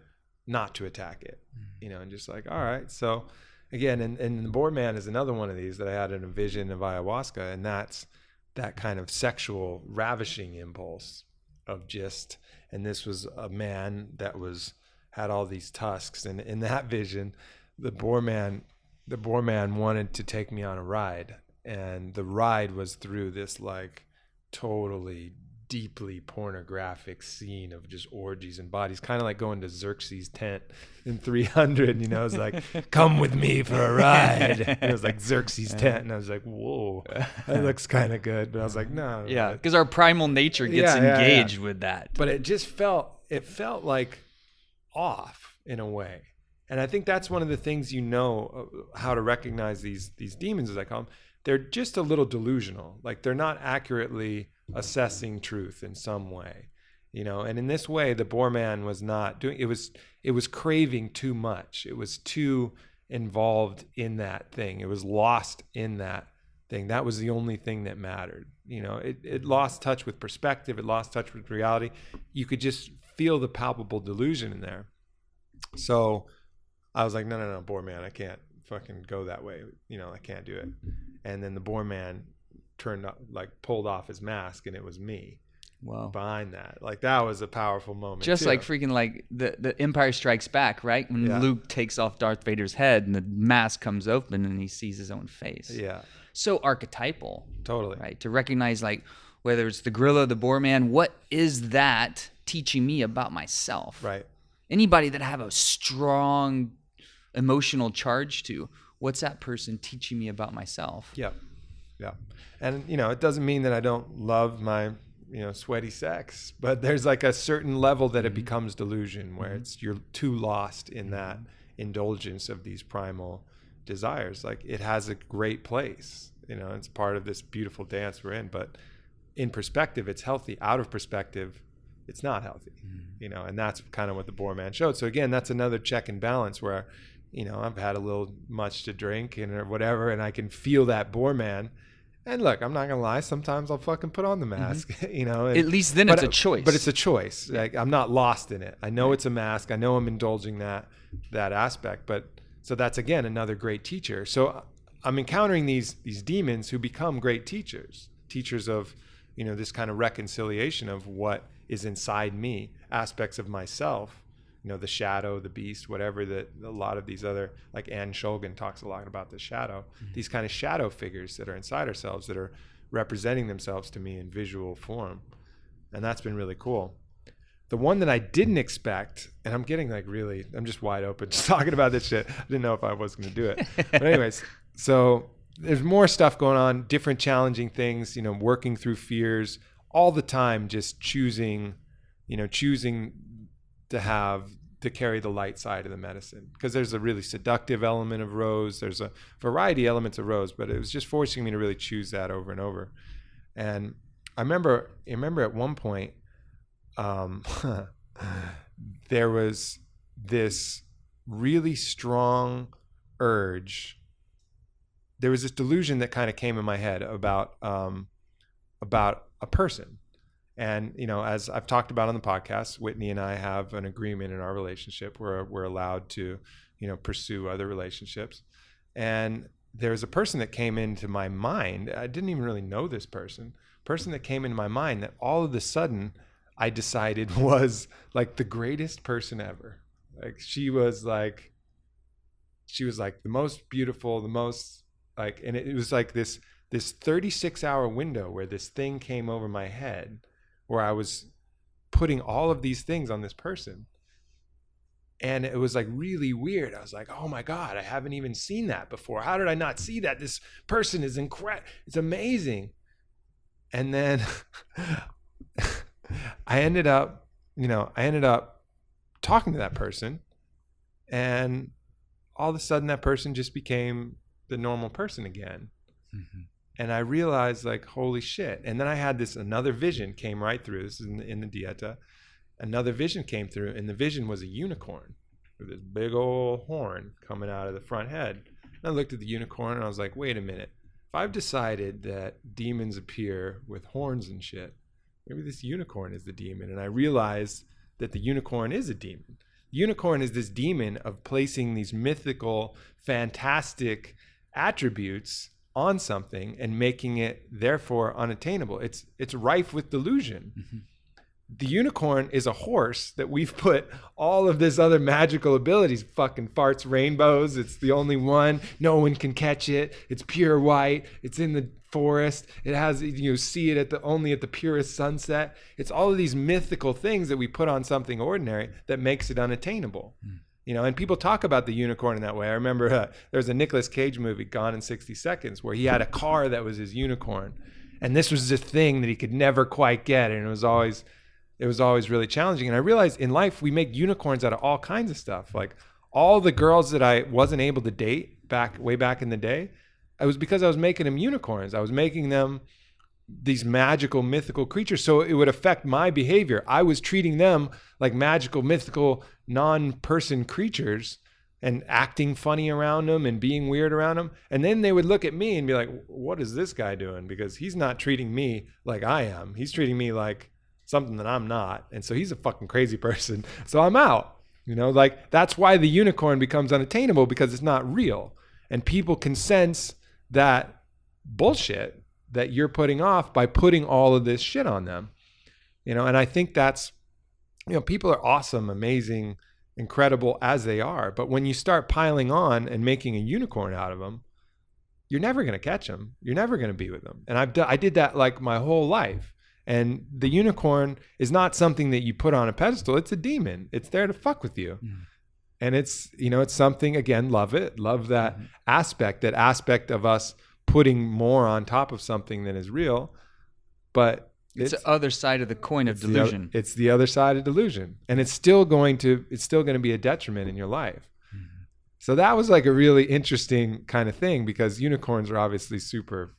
S1: not to attack it, you know, and just like, all right. So again, and the Boar Man is another one of these that I had in a vision of ayahuasca, and that's that kind of sexual ravishing impulse of just, and this was a man that had all these tusks, and in that vision, the Boar Man wanted to take me on a ride, and the ride was through this like totally deeply pornographic scene of just orgies and bodies, kind of like going to Xerxes' tent in 300, you know. It's like, come with me for a ride. And it was like Xerxes' tent, and I was like, whoa, that looks kind of good. But I was like, no.
S2: Yeah, because our primal nature gets engaged with that.
S1: But it just felt like off in a way. And I think that's one of the things, you know, how to recognize these demons, as I call them. They're just a little delusional. Like they're not accurately assessing truth in some way, you know. And in this way, the Boar Man was not doing it. Was craving too much. It was too involved in that thing. It was lost in that thing. That was the only thing that mattered. You know, it lost touch with perspective. It lost touch with reality. You could just feel the palpable delusion in there. So I was like, no, Boar Man, I can't fucking go that way. You know, I can't do it. And then the Boar Man pulled off his mask, and it was me. Wow. Behind that. Like that was a powerful moment.
S2: Just too. Like freaking like the Empire Strikes Back, right? When Luke takes off Darth Vader's head and the mask comes open and he sees his own face.
S1: Yeah.
S2: So archetypal.
S1: Totally.
S2: Right? To recognize like whether it's the gorilla, the Boar Man, what is that teaching me about myself?
S1: Right.
S2: Anybody that have a strong emotional charge to, what's that person teaching me about myself?
S1: Yeah. And, you know, it doesn't mean that I don't love my, you know, sweaty sex, but there's like a certain level that it becomes delusion where you're too lost in that indulgence of these primal desires. Like it has a great place, you know, it's part of this beautiful dance we're in, but in perspective, it's healthy. Out of perspective, it's not healthy, you know, and that's kind of what the Boar Man showed. So again, that's another check and balance where, you know, I've had a little much to drink or whatever, and I can feel that Boar Man. And look, I'm not gonna lie. Sometimes I'll fucking put on the mask, you know. And,
S2: at least then it's a choice.
S1: But it's a choice. Like I'm not lost in it. I know it's a mask. I know I'm indulging that aspect. But so that's again another great teacher. So I'm encountering these demons who become great teachers of, you know, this kind of reconciliation of what is inside me, aspects of myself. You know, the shadow, the beast, whatever that a lot of these other, like Anne Shulgin talks a lot about the shadow, these kind of shadow figures that are inside ourselves that are representing themselves to me in visual form. And that's been really cool. The one that I didn't expect, and I'm getting like really, I'm just wide open just talking about this shit. I didn't know if I was going to do it. But anyways, so there's more stuff going on, different challenging things, you know, working through fears all the time, just choosing to carry the light side of the medicine, because there's a really seductive element of rose. There's a variety of elements of rose, but it was just forcing me to really choose that over and over. And I remember at one point, there was this really strong urge. There was this delusion that kind of came in my head about a person. And, you know, as I've talked about on the podcast, Whitney and I have an agreement in our relationship where we're allowed to, you know, pursue other relationships. And there was a person that came into my mind. I didn't even really know this person that came into my mind that all of a sudden I decided was like the greatest person ever. Like she was like the most beautiful, the most like, and it was like this 36-hour window where this thing came over my head, where I was putting all of these things on this person. And it was like really weird. I was like, oh my God, I haven't even seen that before. How did I not see that? This person is incredible. It's amazing. And then I ended up talking to that person, and all of a sudden that person just became the normal person again. Mm-hmm. And I realized, like, holy shit. And then I had another vision came right through. This is in the dieta. Another vision came through, and the vision was a unicorn with this big old horn coming out of the front head. And I looked at the unicorn and I was like, wait a minute. If I've decided that demons appear with horns and shit, maybe this unicorn is the demon. And I realized that the unicorn is a demon. The unicorn is this demon of placing these mythical, fantastic attributes on something and making it therefore unattainable. It's rife with delusion. Mm-hmm. The unicorn is a horse that we've put all of this other magical abilities, fucking farts rainbows. It's the only one. No one can catch it. It's pure white. It's in the forest. It has, see it only at the purest sunset. It's all of these mythical things that we put on something ordinary that makes it unattainable. Mm. And people talk about the unicorn in that way. I remember there was a Nicolas Cage movie, Gone in 60 Seconds, where he had a car that was his unicorn. And this was the thing that he could never quite get. And it was always really challenging. And I realized in life, we make unicorns out of all kinds of stuff. Like all the girls that I wasn't able to date way back in the day, it was because I was making them unicorns. I was making them these magical, mythical creatures. So it would affect my behavior. I was treating them like magical, mythical, non-person creatures and acting funny around them and being weird around them. And then they would look at me and be like, what is this guy doing? Because he's not treating me like I am. He's treating me like something that I'm not. And so he's a fucking crazy person. So I'm out. Like that's why the unicorn becomes unattainable, because it's not real. And people can sense that bullshit that you're putting off by putting all of this shit on them. And I think that's, people are awesome, amazing, incredible as they are. But when you start piling on and making a unicorn out of them, you're never going to catch them. You're never going to be with them. And I did that like my whole life. And the unicorn is not something that you put on a pedestal. It's a demon. It's there to fuck with you. Mm. And it's, it's something, again, love it. Love that aspect of us putting more on top of something that is real. But
S2: it's the other side of the coin of delusion.
S1: It's the other side of delusion. And it's still going to be a detriment in your life. Mm-hmm. So that was like a really interesting kind of thing, because unicorns are obviously super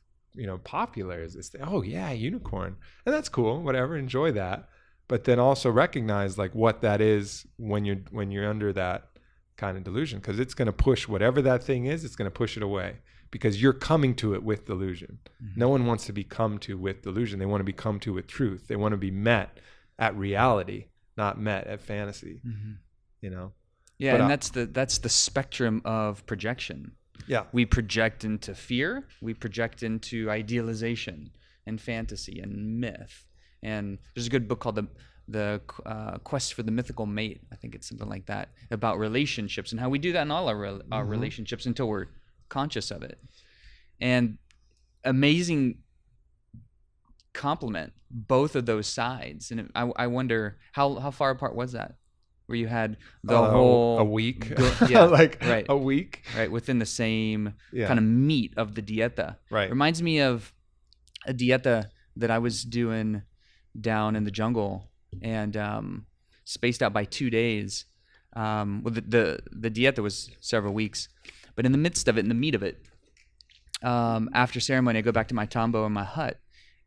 S1: popular as this thing. Oh yeah, unicorn. And that's cool, whatever, enjoy that. But then also recognize like what that is when you're under that kind of delusion, because it's going to push whatever that thing is, it's going to push it away, because you're coming to it with delusion. Mm-hmm. No one wants to be come to with delusion. They want to be come to with truth. They want to be met at reality, not met at fantasy. Mm-hmm.
S2: Yeah, but, and that's the spectrum of projection.
S1: Yeah.
S2: We project into fear, we project into idealization and fantasy and myth. And there's a good book called the Quest for the Mythical Mate. I think it's something like that, about relationships and how we do that in all our relationships until we're conscious of it. And amazing compliment both of those sides. And I wonder how far apart was that? Where you had the whole
S1: a week,
S2: right,
S1: a week,
S2: right, within the same kind of meat of the dieta.
S1: Right,
S2: reminds me of a dieta that I was doing down in the jungle, and spaced out by 2 days. Well, the dieta was several weeks, but in the midst of it, in the meat of it, after ceremony, I go back to my tambo in my hut,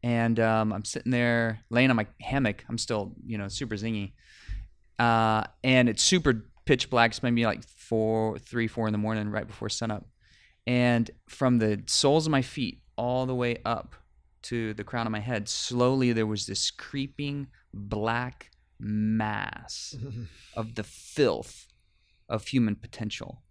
S2: and I'm sitting there laying on my hammock. I'm still, super zingy. And it's super pitch black. It's maybe like 4 in the morning, right before sunup. And from the soles of my feet all the way up to the crown of my head, slowly there was this creeping black mass of the filth of human potential.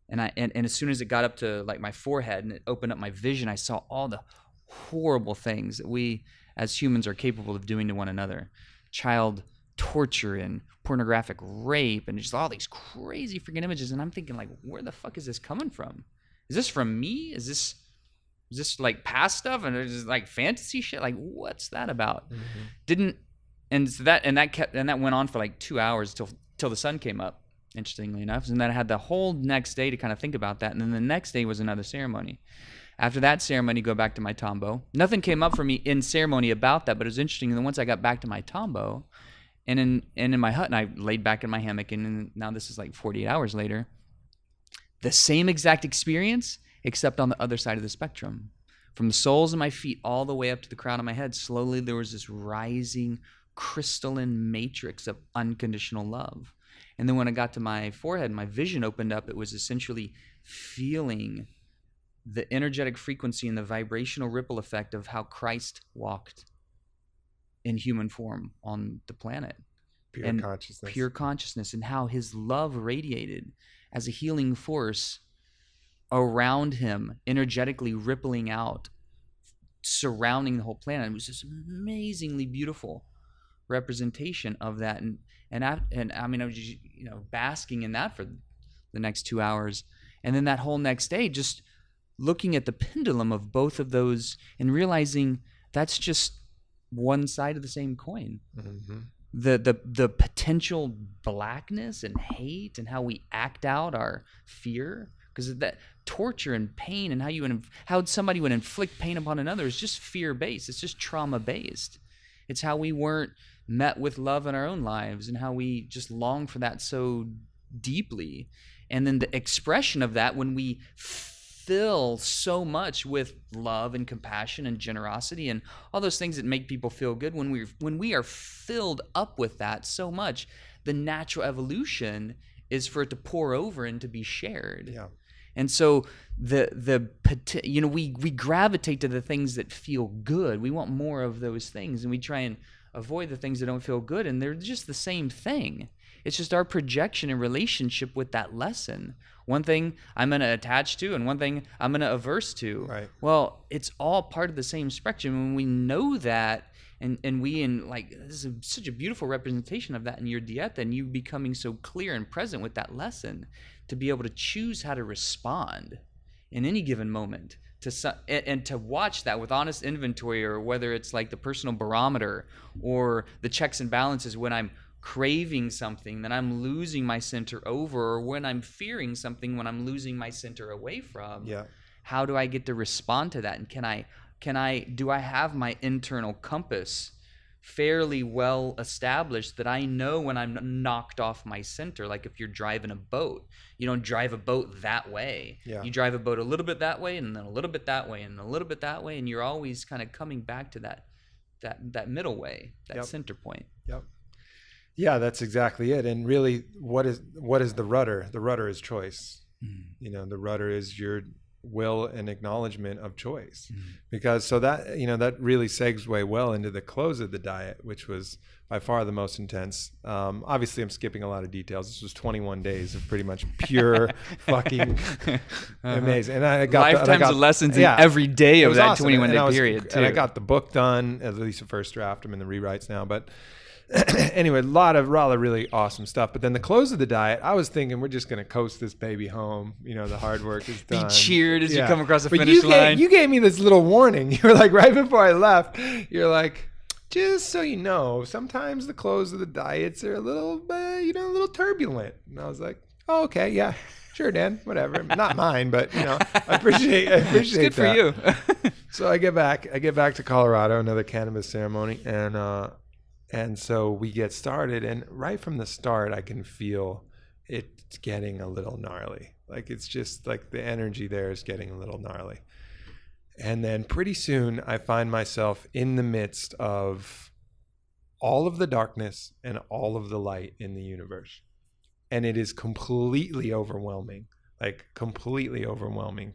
S2: And as soon as it got up to like my forehead and it opened up my vision, I saw all the horrible things that we as humans are capable of doing to one another. Child torture and pornographic rape and just all these crazy freaking images. And I'm thinking like, where the fuck is this coming from? Is this from me? Is this Is this like past stuff and it's just like fantasy shit? Like, what's that about?
S1: Mm-hmm.
S2: That went on for like 2 hours till the sun came up, interestingly enough. And then I had the whole next day to kind of think about that. And then the next day was another ceremony. After that ceremony, go back to my tombo. Nothing came up for me in ceremony about that, but it was interesting. And then once I got back to my tombo and in my hut, and I laid back in my hammock, and now this is like 48 hours later, the same exact experience, except on the other side of the spectrum. From the soles of my feet all the way up to the crown of my head, slowly there was this rising crystalline matrix of unconditional love. And then when I got to my forehead, my vision opened up. It was essentially feeling the energetic frequency and the vibrational ripple effect of how Christ walked in human form on the planet. Pure consciousness, and how his love radiated as a healing force around him, energetically rippling out, surrounding the whole planet. It was this amazingly beautiful representation of that, and I mean, I was just, basking in that for the next 2 hours, and then that whole next day, just looking at the pendulum of both of those and realizing that's just one side of the same coin.
S1: Mm-hmm.
S2: The potential blackness and hate and how we act out our fear, because that torture and pain and how somebody would inflict pain upon another is just fear-based. It's just trauma-based. It's how we weren't met with love in our own lives and how we just long for that so deeply. And then the expression of that when we fill so much with love and compassion and generosity and all those things that make people feel good, when we are filled up with that so much, the natural evolution is for it to pour over and to be shared.
S1: Yeah.
S2: And so we gravitate to the things that feel good. We want more of those things, and we try and avoid the things that don't feel good, and they're just the same thing. It's just our projection and relationship with that lesson. One thing I'm going to attach to and one thing I'm going to averse to.
S1: Right.
S2: Well, it's all part of the same spectrum. When we know that, and this is such a beautiful representation of that in your dieta, and you becoming so clear and present with that lesson to be able to choose how to respond in any given moment and to watch that with honest inventory, or whether it's like the personal barometer or the checks and balances when I'm craving something that I'm losing my center over, or when I'm fearing something when I'm losing my center away from.
S1: Yeah.
S2: How do I get to respond to that? And do I have my internal compass fairly well established that I know when I'm knocked off my center? Like if you're driving a boat, you don't drive a boat that way.
S1: Yeah.
S2: You drive a boat a little bit that way, and then a little bit that way, and a little bit that way, and you're always kind of coming back to that middle way, that center point.
S1: Yep. Yeah, that's exactly it. And really, what is the rudder? The rudder is choice. The rudder is your will and acknowledgement of choice. Because so that that really segues well into the close of the diet, which was by far the most intense. Obviously, I'm skipping a lot of details. This was 21 days of pretty much pure fucking amazing. And I got
S2: lifetimes of lessons in every day of that
S1: awesome.
S2: 21-day period too.
S1: And I got the book done, at least the first draft. I'm in the rewrites now, but. Anyway, a lot of really awesome stuff. But then the close of the diet, I was thinking we're just going to coast this baby home. The hard work is done.
S2: Be cheered as you come across the finish line.
S1: You gave me this little warning. You were like, right before I left, you're like, just so you know, sometimes the close of the diets are a little, a little turbulent. And I was like, oh, okay, yeah, sure, Dan, whatever. Not mine, but I appreciate
S2: it's good
S1: that.
S2: For you.
S1: So I get back to Colorado, another cannabis ceremony, and so we get started, and right from the start, I can feel it's getting a little gnarly. Like it's just like the energy there is getting a little gnarly. And then pretty soon I find myself in the midst of all of the darkness and all of the light in the universe. And it is completely overwhelming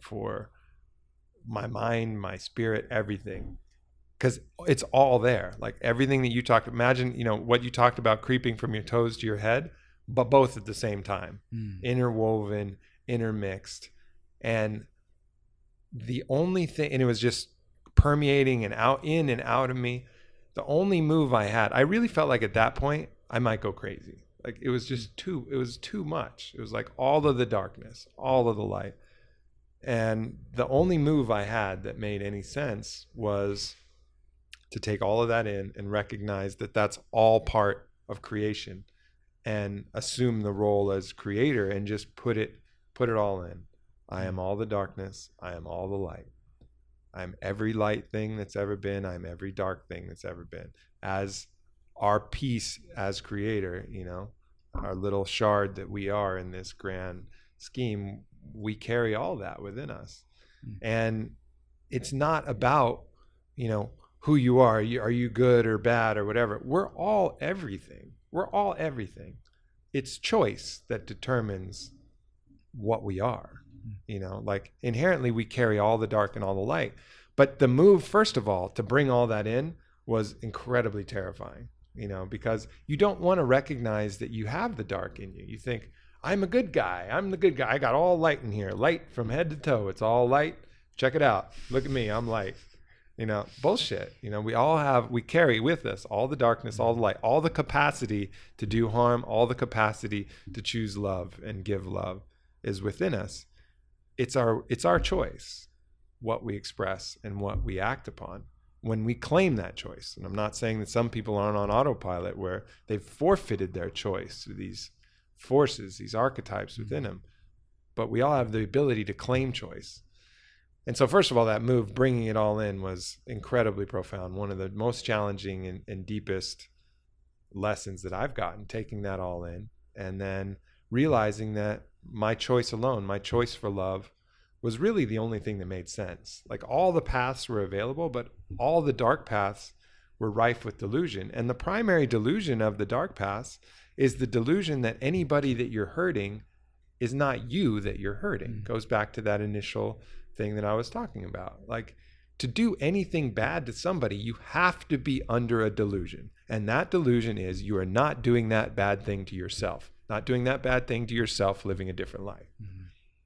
S1: for my mind, my spirit, everything. Because it's all there, like everything that you talked. Imagine, what you talked about creeping from your toes to your head, but both at the same time, interwoven, intermixed, and the only thing, and it was just permeating and out, in and out of me. The only move I had, I really felt like at that point I might go crazy. Like it was just too much. It was like all of the darkness, all of the light. And the only move I had that made any sense was to take all of that in and recognize that that's all part of creation, and assume the role as creator and just put it all in. I am all the darkness. I am all the light. I'm every light thing that's ever been. I'm every dark thing that's ever been. As our piece as creator, you know, our little shard that we are in this grand scheme, we carry all that within us. And it's not about, you know, who you are. Are you good or bad or whatever? We're all everything. We're all everything. It's choice that determines what we are. You know, like inherently we carry all the dark and all the light. But the move, first of all, to bring all that in was incredibly terrifying, you know, because you don't want to recognize that you have the dark in you. You think, I'm a good guy. I'm the good guy. I got all light in here, light from head to toe. It's all light. Check it out. Look at me. I'm light. You know, bullshit. You know, we carry with us all the darkness, all the light, all the capacity to do harm, all the capacity to choose love and give love is within us. It's our choice, what we express and what we act upon when we claim that choice. And I'm not saying that some people aren't on autopilot where they've forfeited their choice to these forces, these archetypes within them, but we all have the ability to claim choice. And so first of all, that move, bringing it all in, was incredibly profound. One of the most challenging and deepest lessons that I've gotten, taking that all in, and then realizing that my choice alone, my choice for love, was really the only thing that made sense. Like all the paths were available, but all the dark paths were rife with delusion. And the primary delusion of the dark paths is the delusion that anybody that you're hurting is not you that you're hurting. Goes back to that initial thing that I was talking about. Like, to do anything bad to somebody, you have to be under a delusion. And that delusion is you are not doing that bad thing to yourself, not doing that bad thing to yourself, living a different life.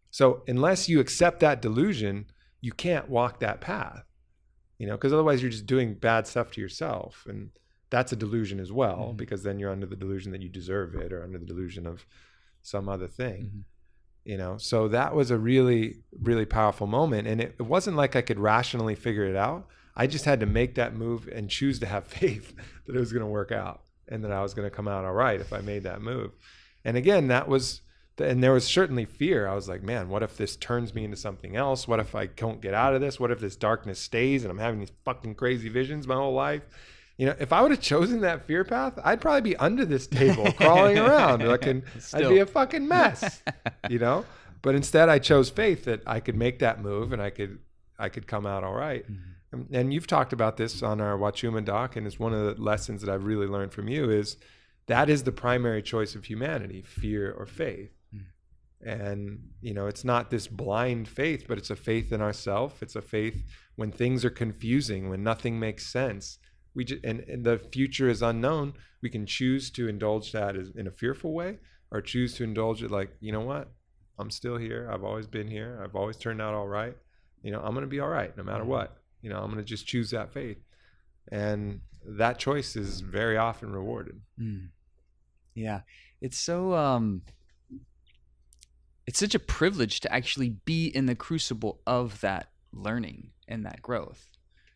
S1: So unless you accept that delusion, you can't walk that path, you know, because otherwise you're just doing bad stuff to yourself. And that's a delusion as well, because then you're under the delusion that you deserve it, or under the delusion of some other thing. You know, so that was a really, really powerful moment. And it wasn't like I could rationally figure it out. I just had to make that move and choose to have faith that it was going to work out and that I was going to come out all right if I made that move. And again, and there was certainly fear. I was like, man, what if this turns me into something else? What if I don't get out of this? What if this darkness stays and I'm having these fucking crazy visions my whole life? You know, if I would have chosen that fear path, I'd probably be under this table crawling around. I'd be a fucking mess, you know? But instead I chose faith that I could make that move and I could come out all right. And you've talked about this on our Wachuma doc, and it's one of the lessons that I've really learned from you is that is the primary choice of humanity, fear or faith. And, you know, it's not this blind faith, but it's a faith in ourselves. It's a faith when things are confusing, when nothing makes sense. And the future is unknown. We can choose to indulge that in a fearful way, or choose to indulge it like, you know what? I'm still here. I've always been here. I've always turned out all right. You know, I'm going to be all right no matter what. You know, I'm going to just choose that faith. And that choice is very often rewarded.
S2: Yeah. It's so, it's such a privilege to actually be in the crucible of that learning and that growth.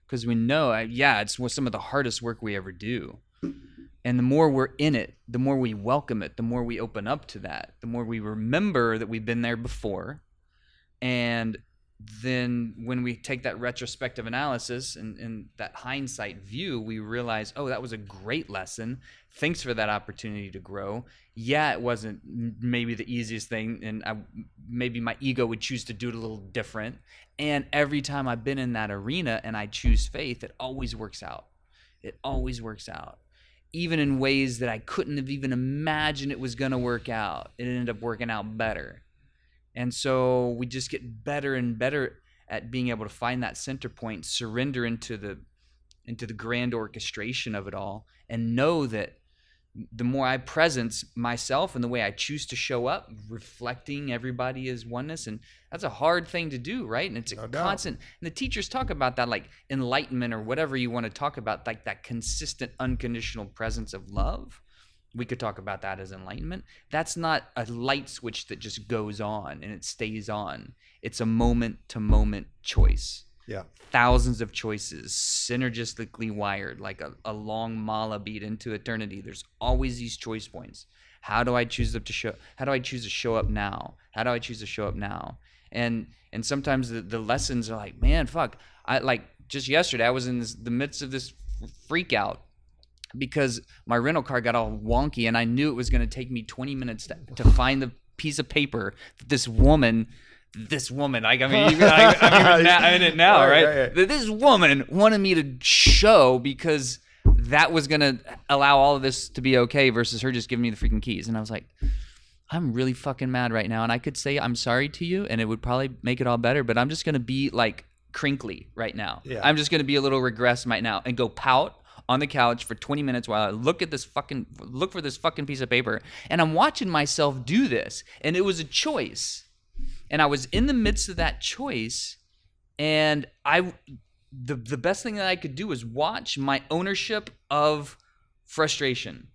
S2: Because we know, it's some of the hardest work we ever do. And the more we're in it, the more we welcome it, the more we open up to that, the more we remember that we've been there before. And then when we take that retrospective analysis and that hindsight view, we realize, oh, that was a great lesson. Thanks for that opportunity to grow. Yeah, it wasn't maybe the easiest thing, and maybe my ego would choose to do it a little different. And every time I've been in that arena and I choose faith, it always works out. It always works out. Even in ways that I couldn't have even imagined it was going to work out. It ended up working out better. And so we just get better and better at being able to find that center point, surrender into the grand orchestration of it all, and know that the more I presence myself and the way I choose to show up, reflecting everybody as oneness, and that's a hard thing to do, right? And it's a constant, and the teachers talk about that, like enlightenment or whatever you want to talk about, like that consistent, unconditional presence of love. we could talk about that as enlightenment. That's not a light switch that just goes on and it stays on. It's a moment-to-moment choice.
S1: Yeah.
S2: Thousands of choices, synergistically wired, like a long mala beat into eternity. There's always these choice points. How do I choose to show up now? How do I choose to show up now? And sometimes the lessons are like, man, fuck. I like just yesterday I was in the midst of this freak out because my rental car got all wonky, and I knew it was going to take me 20 minutes to find the piece of paper that this woman, like, I mean, I'm in it now, right? That this woman wanted me to show because that was going to allow all of this to be okay versus her just giving me the freaking keys. And I was like, I'm really fucking mad right now. And I could say I'm sorry to you and it would probably make it all better, but I'm just going to be like crinkly right now. Yeah. I'm just going to be a little regressed right now and go pout on the couch for 20 minutes while I look for this fucking piece of paper. And I'm watching myself do this. And it was a choice. And I was in the midst of that choice. And the best thing that I could do was watch my ownership of frustration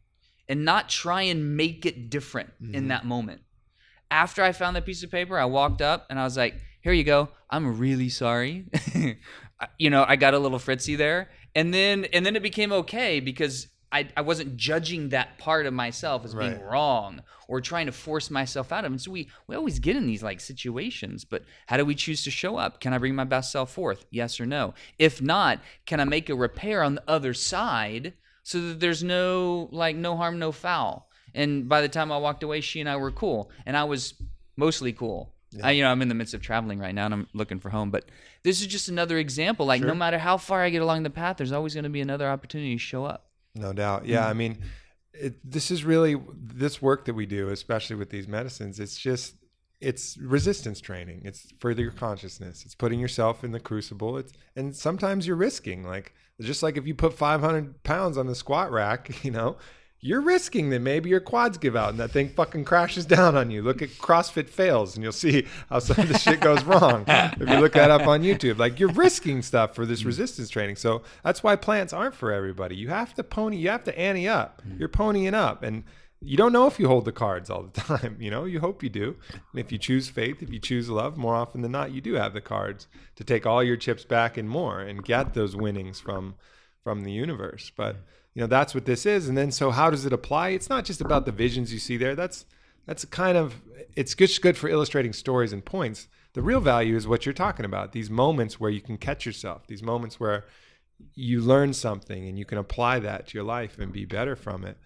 S2: and not try and make it different in that moment. After I found that piece of paper, I walked up and I was like, here you go. I'm really sorry. I got a little fritzy there. And then it became okay because I wasn't judging that part of myself as being wrong or trying to force myself out of it. And so we always get in these like situations, but how do we choose to show up? Can I bring my best self forth? Yes or no? If not, can I make a repair on the other side so that there's no harm, no foul? And by the time I walked away, she and I were cool. And I was mostly cool. Yeah. I'm in the midst of traveling right now and I'm looking for home, but this is just another example. Like no matter how far I get along the path, there's always going to be another opportunity to show up.
S1: No doubt. Yeah. I mean, this is really this work that we do, especially with these medicines. It's resistance training. It's further your consciousness. It's putting yourself in the crucible. And sometimes you're risking, like, just like if you put 500 pounds on the squat rack, you're risking that maybe your quads give out and that thing fucking crashes down on you. Look at CrossFit Fails and you'll see how some of the shit goes wrong. If you look that up on YouTube, like you're risking stuff for this resistance training. So that's why plants aren't for everybody. You have to ante up. You're ponying up, and you don't know if you hold the cards all the time. You hope you do. And if you choose faith, if you choose love, more often than not, you do have the cards to take all your chips back and more and get those winnings from the universe. But that's what this is. And then, so how does it apply? It's not just about the visions you see there. That's kind of, it's good for illustrating stories and points. The real value is what you're talking about. These moments where you can catch yourself, these moments where you learn something and you can apply that to your life and be better from it.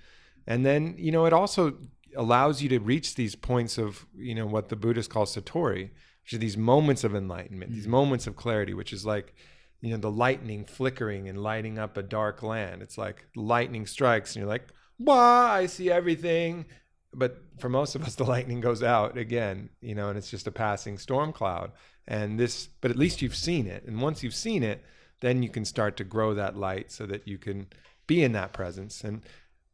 S1: And then, it also allows you to reach these points of, what the Buddhists call satori, which are these moments of enlightenment, these moments of clarity, which is like, the lightning flickering and lighting up a dark land. It's like lightning strikes and you're like, wow, I see everything. But for most of us, the lightning goes out again, and it's just a passing storm cloud. But at least you've seen it. And once you've seen it, then you can start to grow that light so that you can be in that presence. And,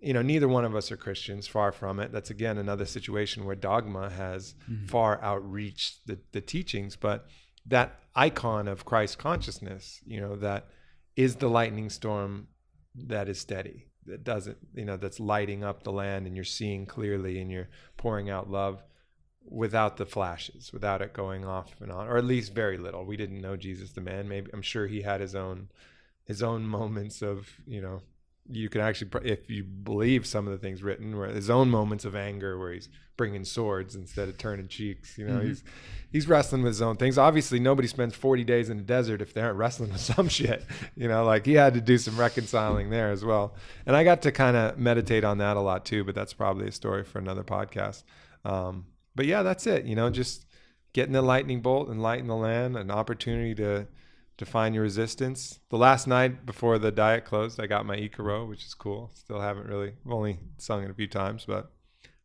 S1: neither one of us are Christians, far from it. That's, again, another situation where dogma has far outreached the teachings. But that icon of Christ consciousness, that is the lightning storm that is steady, that doesn't, that's lighting up the land and you're seeing clearly and you're pouring out love without the flashes, without it going off and on, or at least very little. We didn't know Jesus the man. Maybe, I'm sure he had his own moments of, you can actually, if you believe some of the things written, where his own moments of anger where he's bringing swords instead of turning cheeks, he's wrestling with his own things. Obviously nobody spends 40 days in the desert if they aren't wrestling with some shit, like he had to do some reconciling there as well. And I got to kind of meditate on that a lot too, but that's probably a story for another podcast. But yeah, that's it, just getting the lightning bolt and lighting the land, an opportunity to find your resistance. The last night before the diet closed, I got my Ikaro, which is cool. Still haven't really, I've only sung it a few times, but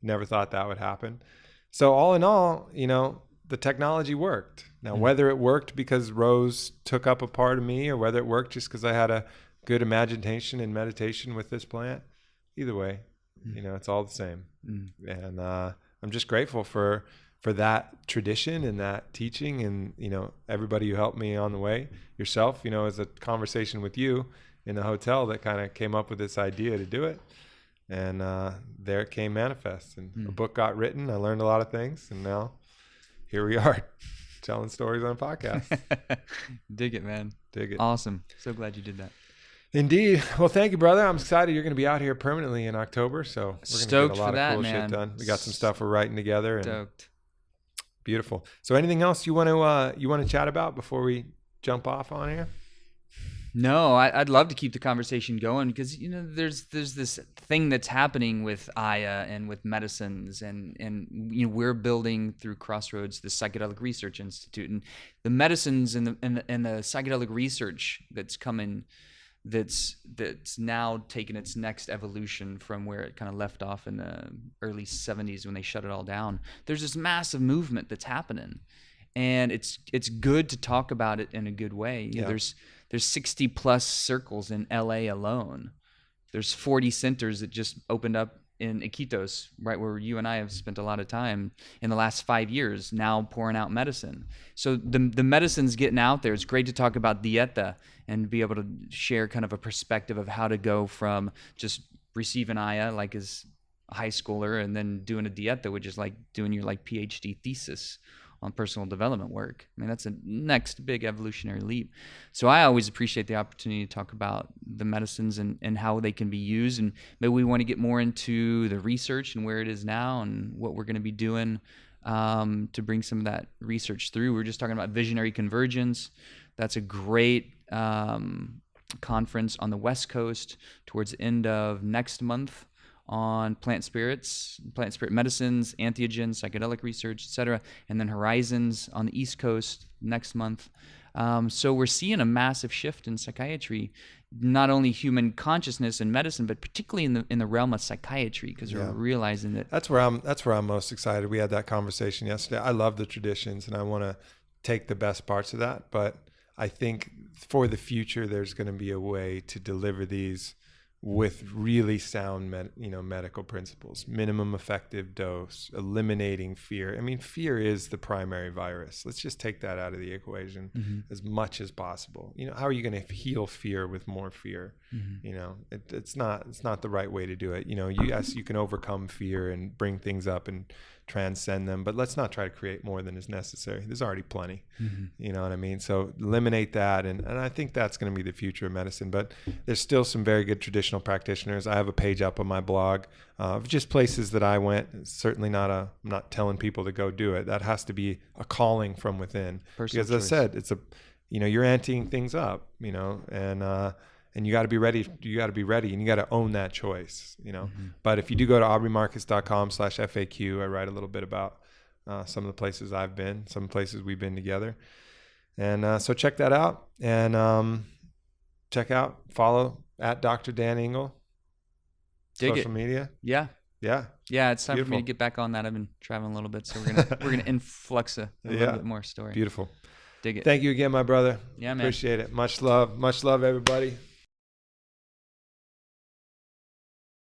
S1: never thought that would happen. So all in all, the technology worked. Now, whether it worked because Rose took up a part of me or whether it worked just because I had a good imagination and meditation with this plant, either way, it's all the same. And I'm just grateful for that tradition and that teaching and, everybody who helped me on the way. Yourself, as a conversation with you in the hotel that kind of came up with this idea to do it. And there it came manifest, and a book got written. I learned a lot of things, and now here we are telling stories on a podcast.
S2: Dig it, man.
S1: Dig it.
S2: Awesome. So glad you did that.
S1: Indeed. Well, thank you, brother. I'm excited you're going to be out here permanently in October, so we're going to
S2: Stoked
S1: get a lot
S2: for
S1: of
S2: that,
S1: cool
S2: man.
S1: shit done. We got some stuff we're writing together, and
S2: Stoked.
S1: beautiful. So anything else you want to chat about before we jump off on here?
S2: No, I'd love to keep the conversation going because, you know, there's this thing that's happening with Aya and with medicines, and you know, we're building through Crossroads the Psychedelic Research Institute, and the medicines and the psychedelic research that's coming, that's now taken its next evolution from where it kind of left off in the early 70s when they shut it all down. There's this massive movement that's happening, and it's good to talk about it in a good way. You know, there's 60 plus circles in LA alone. There's 40 centers that just opened up in Iquitos, right where you and I have spent a lot of time in the last 5 years, now pouring out medicine. So the medicine's getting out there. It's great to talk about dieta and be able to share kind of a perspective of how to go from just receiving Aya like as a high schooler and then doing a dieta, which is like doing your like PhD thesis on personal development work. I mean, that's a next big evolutionary leap. So I always appreciate the opportunity to talk about the medicines and how they can be used. And maybe we want to get more into the research and where it is now and what we're going to be doing to bring some of that research through. We were just talking about visionary convergence. That's a great conference on the West Coast towards the end of next month on plant spirit medicines, entheogens, psychedelic research, etc., and then Horizons on the East Coast next month. So we're seeing a massive shift in psychiatry, not only human consciousness and medicine, but particularly in the realm of psychiatry, because we're realizing that
S1: that's where I'm most excited. We had that conversation yesterday. I love the traditions, and I want to take the best parts of that, but I think for the future, there's going to be a way to deliver these with really sound medical principles, minimum effective dose, eliminating fear. I mean, fear is the primary virus. Let's just take that out of the equation as much as possible. You know, how are you going to heal fear with more fear? You know, it's not the right way to do it. You know, yes, you can overcome fear and bring things up and transcend them, but let's not try to create more than is necessary. There's already plenty. You know what I mean? So eliminate that, and I think that's going to be the future of medicine. But there's still some very good traditional practitioners. I have a page up on my blog of just places that I went. It's certainly I'm not telling people to go do it. That has to be a calling from within.
S2: Personal
S1: because as I said, it's you're anteing things up, you know, and you got to be ready. You got to be ready, and you got to own that choice, you know. But if you do go to aubreymarcus.com/FAQ, I write a little bit about some of the places I've been, some places we've been together. And so check that out, and follow at Dr. Dan Engle. Social media.
S2: Yeah. It's time for me to get back on that. I've been traveling a little bit, so we're gonna influx a little bit more story.
S1: Beautiful.
S2: Dig it.
S1: Thank you again, my brother.
S2: Yeah, man.
S1: Appreciate it. Much love, everybody.